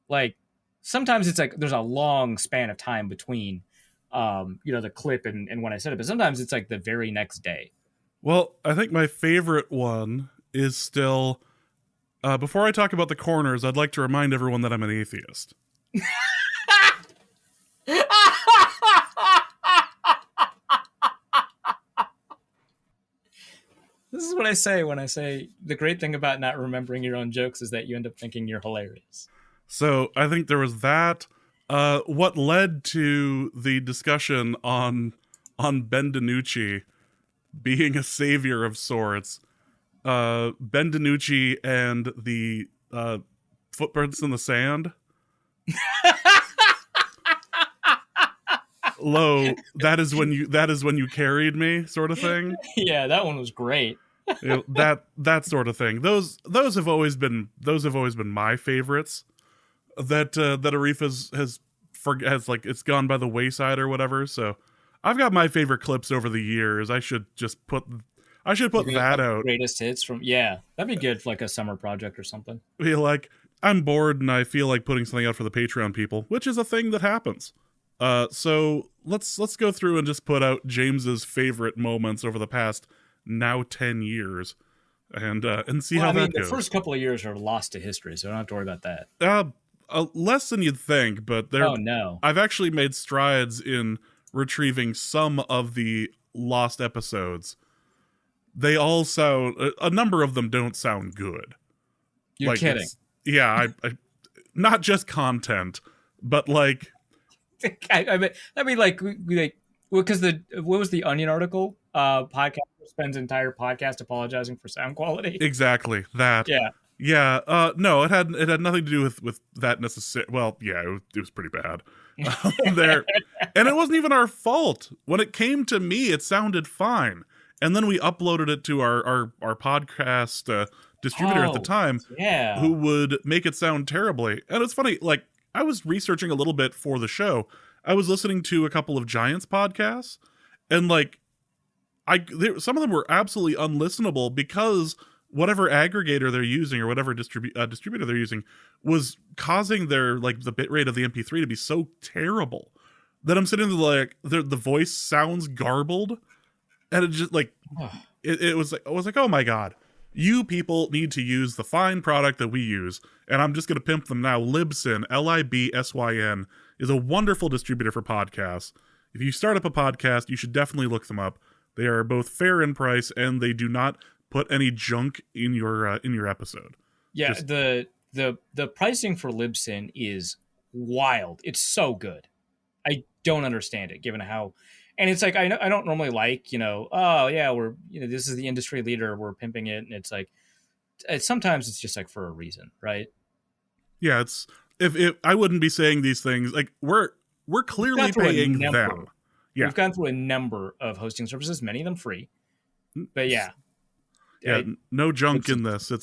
Like sometimes it's like there's a long span of time between the clip and when I said it, but sometimes it's like the very next day. Well, I think my favorite one is still, before I talk about the corners, I'd like to remind everyone that I'm an atheist. This is what I say when I say the great thing about not remembering your own jokes is that you end up thinking you're hilarious. So I think there was that. What led to the discussion on Ben DiNucci being a savior of sorts. Ben DiNucci and the footprints in the sand. Lo, that is when you carried me, sort of thing. Yeah, that one was great. that sort of thing. Those have always been my favorites. That Arif has like it's gone by the wayside or whatever. So I've got my favorite clips over the years. I should put that out. Greatest hits from that'd be good for like a summer project or something. Like I'm bored and I feel like putting something out for the Patreon people, which is a thing that happens. So let's go through and just put out James's favorite moments over the past now 10 years and see how that goes. The first couple of years are lost to history, so I don't have to worry about that. Less than you'd think, but no. I've actually made strides in retrieving some of the lost episodes. They all sound, a number of them don't sound good. You're like, kidding. Yeah, I not just content, but like I mean, like because what was the Onion article? Podcast spends entire podcast apologizing for sound quality. Exactly that. Yeah. No, it had nothing to do with that necessarily. Well, yeah, it was pretty bad there, and it wasn't even our fault. When it came to me, it sounded fine, and then we uploaded it to our podcast distributor at the time, who would make it sound terribly. And it's funny, like I was researching a little bit for the show. I was listening to a couple of Giants podcasts, and like some of them were absolutely unlistenable because whatever aggregator they're using or whatever distributor they're using was causing their like the bit rate of the MP3 to be so terrible that I'm sitting there like the voice sounds garbled, and it just like it was like I was like, oh my god. You people need to use the fine product that we use, and I'm just going to pimp them now. Libsyn, Libsyn, is a wonderful distributor for podcasts. If you start up a podcast, you should definitely look them up. They are both fair in price, and they do not put any junk in your episode. Yeah, the pricing for Libsyn is wild. It's so good. I don't understand it, given how. And it's like I don't normally like, oh yeah, we're this is the industry leader, we're pimping it, and it's like sometimes it's just like for a reason, right? Yeah, it's if I wouldn't be saying these things, like we're clearly paying them. Yeah. We've gone through a number of hosting services, many of them free. But yeah. Yeah, no junk in this. It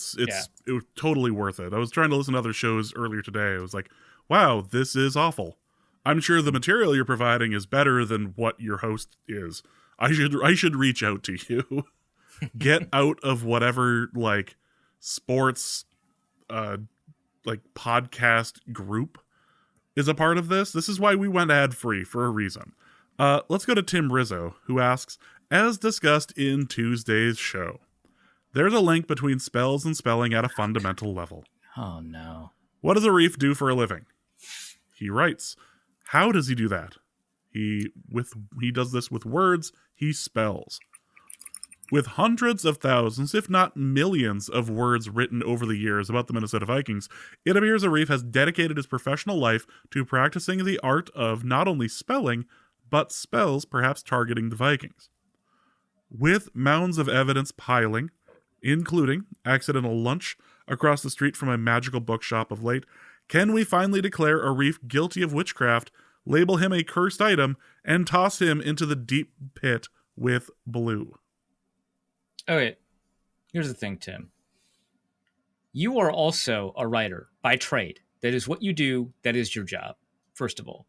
was totally worth it. I was trying to listen to other shows earlier today. I was like, wow, this is awful. I'm sure the material you're providing is better than what your host is. I should reach out to you. Get out of whatever like sports like podcast group is a part of this. This is why we went ad free for a reason. Let's go to Tim Rizzo, who asks, as discussed in Tuesday's show, there's a link between spells and spelling at a fundamental level. Oh no. What does Arif do for a living? He writes. How does he do that? He does this with words he spells. With hundreds of thousands, if not millions, of words written over the years about the Minnesota Vikings, it appears Arif has dedicated his professional life to practicing the art of not only spelling, but spells perhaps targeting the Vikings. With mounds of evidence piling, including accidental lunch across the street from a magical bookshop of late, can we finally declare Arif guilty of witchcraft, label him a cursed item, and toss him into the deep pit with Blue? Okay, here's the thing, Tim. You are also a writer by trade. That is what you do. That is your job, first of all.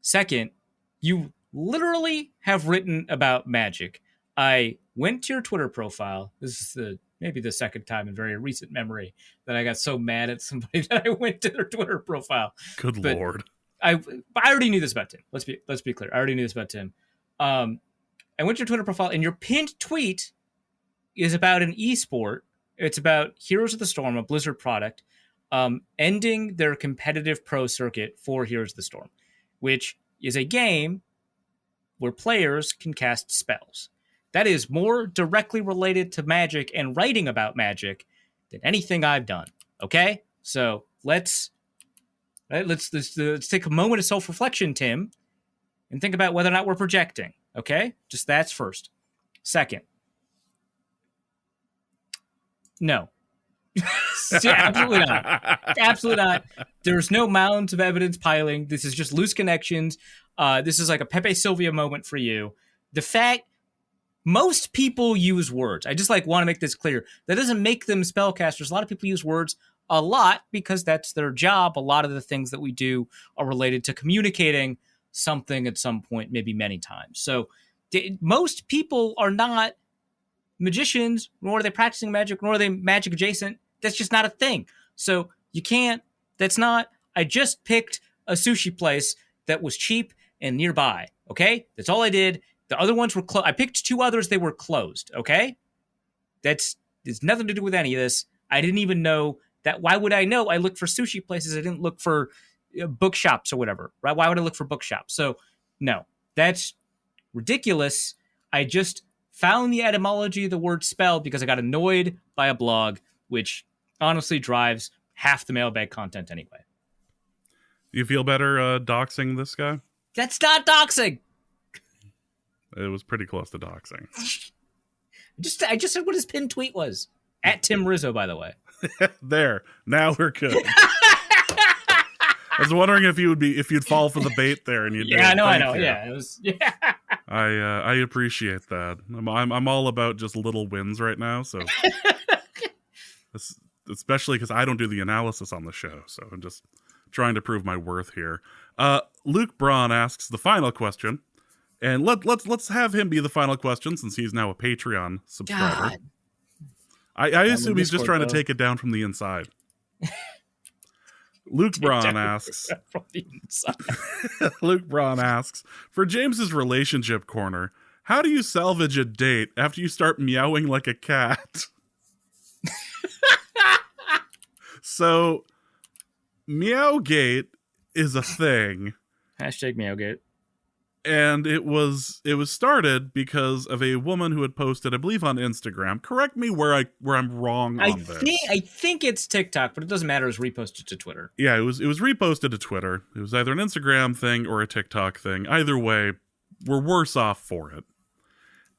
Second, you literally have written about magic. I went to your Twitter profile. This is maybe the second time in very recent memory that I got so mad at somebody that I went to their Twitter profile. Good Lord. I already knew this about Tim. Let's be clear. I already knew this about Tim. I went to your Twitter profile, and your pinned tweet is about an esport. It's about Heroes of the Storm, a Blizzard product, ending their competitive pro circuit for Heroes of the Storm, which is a game where players can cast spells. That is more directly related to Magic and writing about Magic than anything I've done. Okay, so let's take a moment of self-reflection, Tim, and think about whether or not we're projecting. Okay, just that's first. Second, no. Absolutely not. Absolutely not. There's no mounds of evidence piling. This is just loose connections. This is like a Pepe Sylvia moment for you. The fact most people use words. I just want to make this clear. That doesn't make them spellcasters. A lot of people use words a lot because that's their job. A lot of the things that we do are related to communicating something at some point, maybe many times. So most people are not magicians, nor are they practicing magic, nor are they magic adjacent. That's just not a thing. So you can't, I just picked a sushi place that was cheap and nearby. Okay. That's all I did. The other ones were closed. I picked 2 others. They were closed. Okay. There's nothing to do with any of this. I didn't even know that. Why would I know? I looked for sushi places. I didn't look for bookshops or whatever, right? Why would I look for bookshops? So no, that's ridiculous. I just found the etymology of the word spell because I got annoyed by a blog, which honestly drives half the mailbag content anyway. You feel better doxing this guy? That's not doxing. It was pretty close to doxing. I just said what his pinned tweet was. At Tim Rizzo, by the way. There. Now we're good. I was wondering if you'd fall for the bait there, and you did. Yeah, I know. Yeah, it was. Yeah. I appreciate that. I'm all about just little wins right now. So, especially because I don't do the analysis on the show, so I'm just trying to prove my worth here. Luke Braun asks the final question, and let's have him be the final question since he's now a Patreon subscriber. God. I assume he's just trying to take it down from the inside. Luke Braun asks, Luke Braun asks, for James's relationship corner, how do you salvage a date after you start meowing like a cat? So, Meowgate is a thing. Hashtag Meowgate. And it was started because of a woman who had posted, I believe, on Instagram. Correct me where I'm wrong on this. I think it's TikTok, but it doesn't matter. It was reposted to Twitter. Yeah, it was reposted to Twitter. It was either an Instagram thing or a TikTok thing. Either way, we're worse off for it.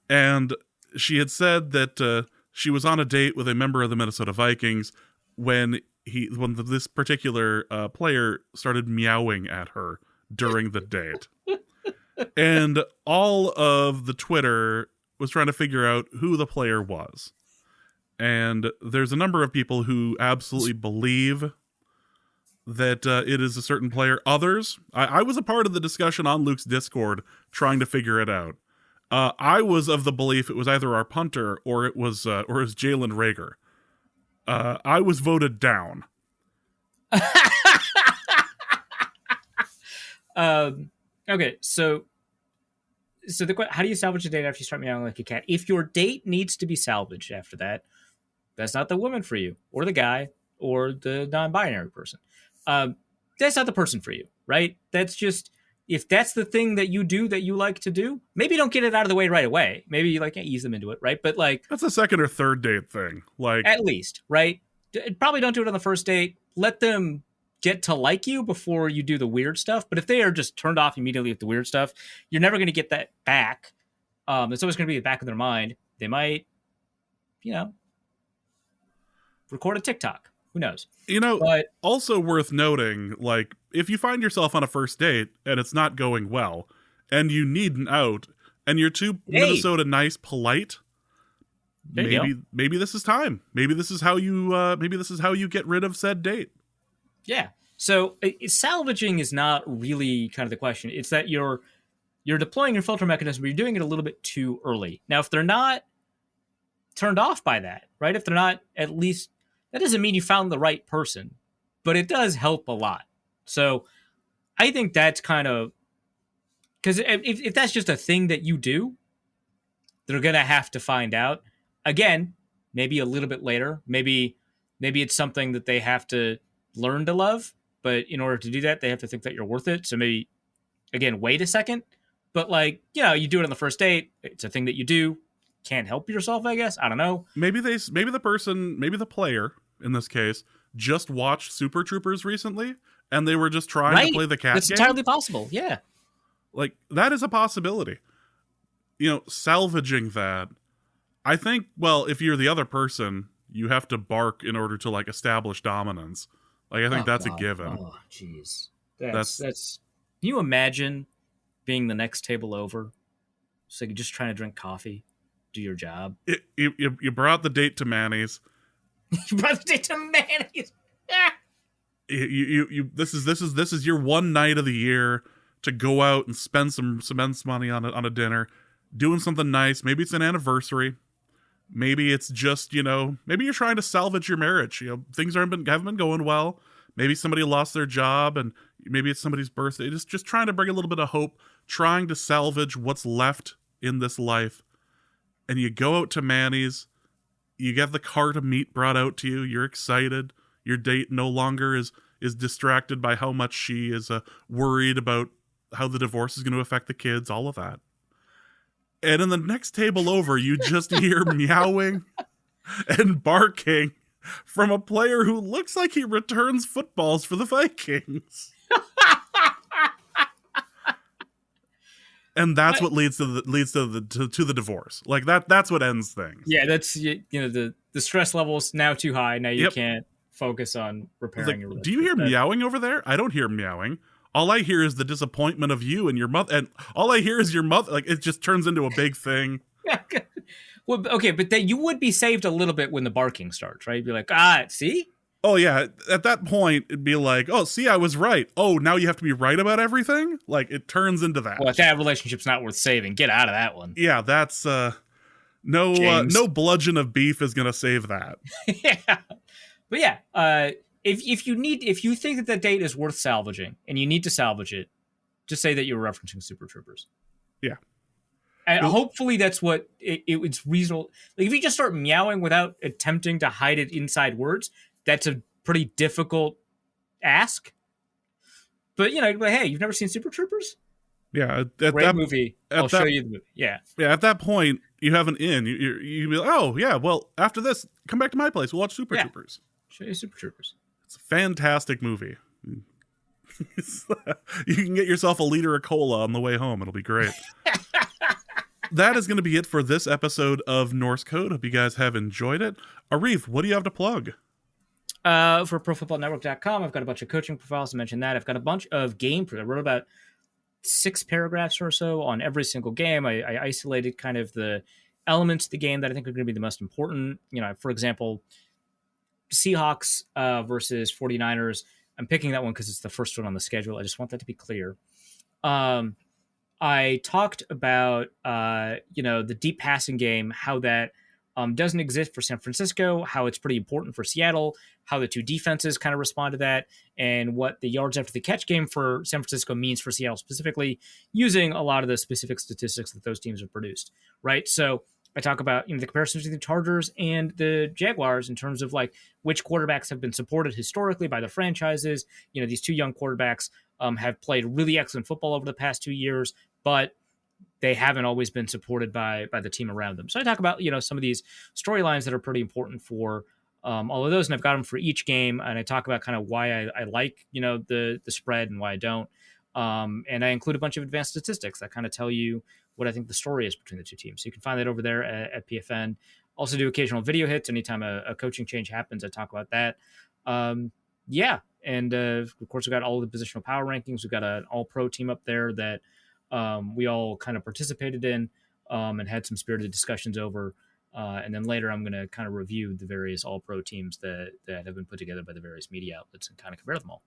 And she had said that she was on a date with a member of the Minnesota Vikings when this particular player started meowing at her during the date. And all of the Twitter was trying to figure out who the player was. And there's a number of people who absolutely believe that it is a certain player. Others, I was a part of the discussion on Luke's Discord trying to figure it out. I was of the belief it was either our punter or it was Jalen Reagor. I was voted down. Okay, so how do you salvage a date after you start meowing like a cat? If your date needs to be salvaged after that, that's not the woman for you, or the guy, or the non-binary person. That's not the person for you, right? That's just, if that's the thing that you do that you like to do, maybe don't get it out of the way right away. Maybe you ease them into it, right? But that's a second or third date thing. At least, right? Probably don't do it on the first date. Let them get to like you before you do the weird stuff. But if they are just turned off immediately with the weird stuff, you're never going to get that back. It's always going to be in the back of their mind. They might, record a TikTok. Who knows? But also worth noting, like, if you find yourself on a first date and it's not going well, and you need an out, and you're too Minnesota nice, polite, maybe this is time. Maybe this is how you get rid of said date. Yeah. So salvaging is not really kind of the question. It's that you're deploying your filter mechanism, but you're doing it a little bit too early. Now, if they're not turned off by that, right? If they're not, at least, that doesn't mean you found the right person, but it does help a lot. So I think that's kind of, because if that's just a thing that you do, they're going to have to find out. Again, maybe a little bit later. Maybe it's something that they have to learn to love, but in order to do that, they have to think that you're worth it. So maybe, again, wait a second. But like, you do it on the first date. It's a thing that you do. Can't help yourself, I guess. I don't know. Maybe the player in this case just watched Super Troopers recently, and they were just trying to play the cat game. That's entirely possible. Yeah, like that is a possibility. Salvaging that. I think. Well, if you're the other person, you have to bark in order to like establish dominance. Like I think that's a given. Oh, jeez. That's. Can you imagine being the next table over? So you're just trying to drink coffee, do your job. You brought the date to Manny's. You brought the date to Manny's. This is your one night of the year to go out and spend some money on a dinner, doing something nice. Maybe it's an anniversary. Maybe it's just, maybe you're trying to salvage your marriage. Things haven't been going well. Maybe somebody lost their job, and maybe it's somebody's birthday. Just trying to bring a little bit of hope, trying to salvage what's left in this life. And you go out to Manny's, you get the cart of meat brought out to you, you're excited. Your date no longer is distracted by how much she is worried about how the divorce is going to affect the kids, all of that. And in the next table over, you just hear meowing and barking from a player who looks like he returns footballs for the Vikings. And that's what leads to the divorce. Like that's what ends things. Yeah, that's the stress level's now too high. Now you can't focus on repairing your relationship. Do you hear meowing over there? I don't hear meowing. All I hear is the disappointment of you and your mother, and all I hear is your mother. Like it just turns into a big thing. Well, okay, but then you would be saved a little bit when the barking starts, right? You'd be like, see? Oh yeah, at that point it'd be like, oh, see, I was right. Oh, now you have to be right about everything. Like it turns into that. Well, if that relationship's not worth saving, get out of that one. Yeah, that's no bludgeon of beef is gonna save that. Yeah, but yeah, if you think that date is worth salvaging and you need to salvage it, just say that you were referencing Super Troopers. Yeah. And hopefully that's what it's reasonable. Like if you just start meowing without attempting to hide it inside words, that's a pretty difficult ask. But hey, you've never seen Super Troopers? Yeah, great movie. I'll show you the movie. Yeah. Yeah, at that point you have an in. You be like, oh yeah, well after this, come back to my place. We'll watch Super Troopers. Show you Super Troopers. It's a fantastic movie. You can get yourself a liter of cola on the way home. It'll be great. That is going to be it for this episode of Norse Code. Hope you guys have enjoyed it. Arif, what do you have to plug? For ProFootballNetwork.com, I've got a bunch of coaching profiles to mention that. I've got a bunch of game proof. I wrote about 6 paragraphs or so on every single game. I isolated kind of the elements of the game that I think are going to be the most important. For example, Seahawks versus 49ers. I'm picking that one because it's the first one on the schedule. I just want that to be clear. I talked about, the deep passing game, how that doesn't exist for San Francisco, how it's pretty important for Seattle, how the two defenses kind of respond to that, and what the yards after the catch game for San Francisco means for Seattle specifically, using a lot of the specific statistics that those teams have produced, right? So I talk about the comparisons between the Chargers and the Jaguars in terms of like which quarterbacks have been supported historically by the franchises. These two young quarterbacks have played really excellent football over the past 2 years, but they haven't always been supported by the team around them. So I talk about some of these storylines that are pretty important for all of those, and I've got them for each game. And I talk about kind of why I like the spread and why I don't. And I include a bunch of advanced statistics that kind of tell you what I think the story is between the two teams. So you can find that over there at PFN. Also do occasional video hits. Anytime a coaching change happens, I talk about that. And of course, we've got all the positional power rankings. We've got an all-pro team up there that we all kind of participated in and had some spirited discussions over. And then later, I'm going to kind of review the various all-pro teams that have been put together by the various media outlets and kind of compare them all.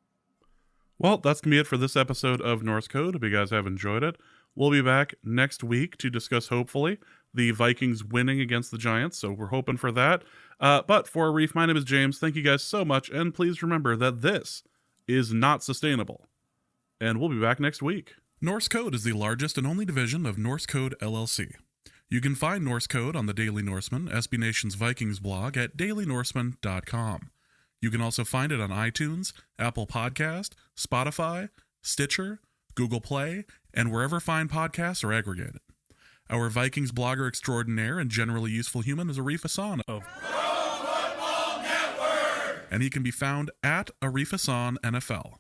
Well, that's going to be it for this episode of Norse Code. If you guys have enjoyed it, we'll be back next week to discuss, hopefully, the Vikings winning against the Giants. So we're hoping for that. But for Arif, my name is James. Thank you guys so much. And please remember that this is not sustainable. And we'll be back next week. Norse Code is the largest and only division of Norse Code LLC. You can find Norse Code on the Daily Norseman, SB Nation's Vikings blog, at dailynorseman.com. You can also find it on iTunes, Apple Podcast, Spotify, Stitcher, Google Play, and wherever fine podcasts are aggregated. Our Vikings blogger extraordinaire and generally useful human is Arif Hassan of Pro Football Network, and he can be found at Arif Hassan NFL.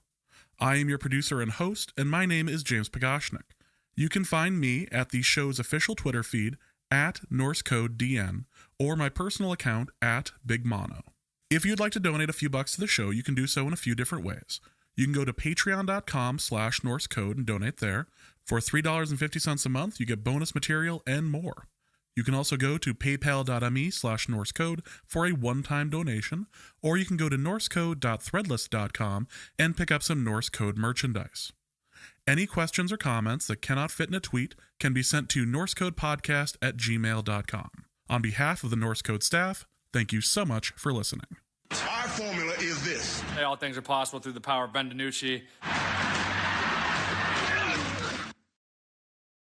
I am your producer and host, and my name is James Pagoshnik. You can find me at the show's official Twitter feed at NorseCodeDN or my personal account at Big Mono. If you'd like to donate a few bucks to the show, you can do so in a few different ways. You can go to patreon.com/NorseCode and donate there. For $3.50 a month, you get bonus material and more. You can also go to paypal.me/NorseCode for a one-time donation, or you can go to norsecode.threadless.com and pick up some Norse Code merchandise. Any questions or comments that cannot fit in a tweet can be sent to norsecodepodcast@gmail.com. On behalf of the Norse Code staff, thank you so much for listening. Our formula is this. All things are possible through the power of Ben DiNucci.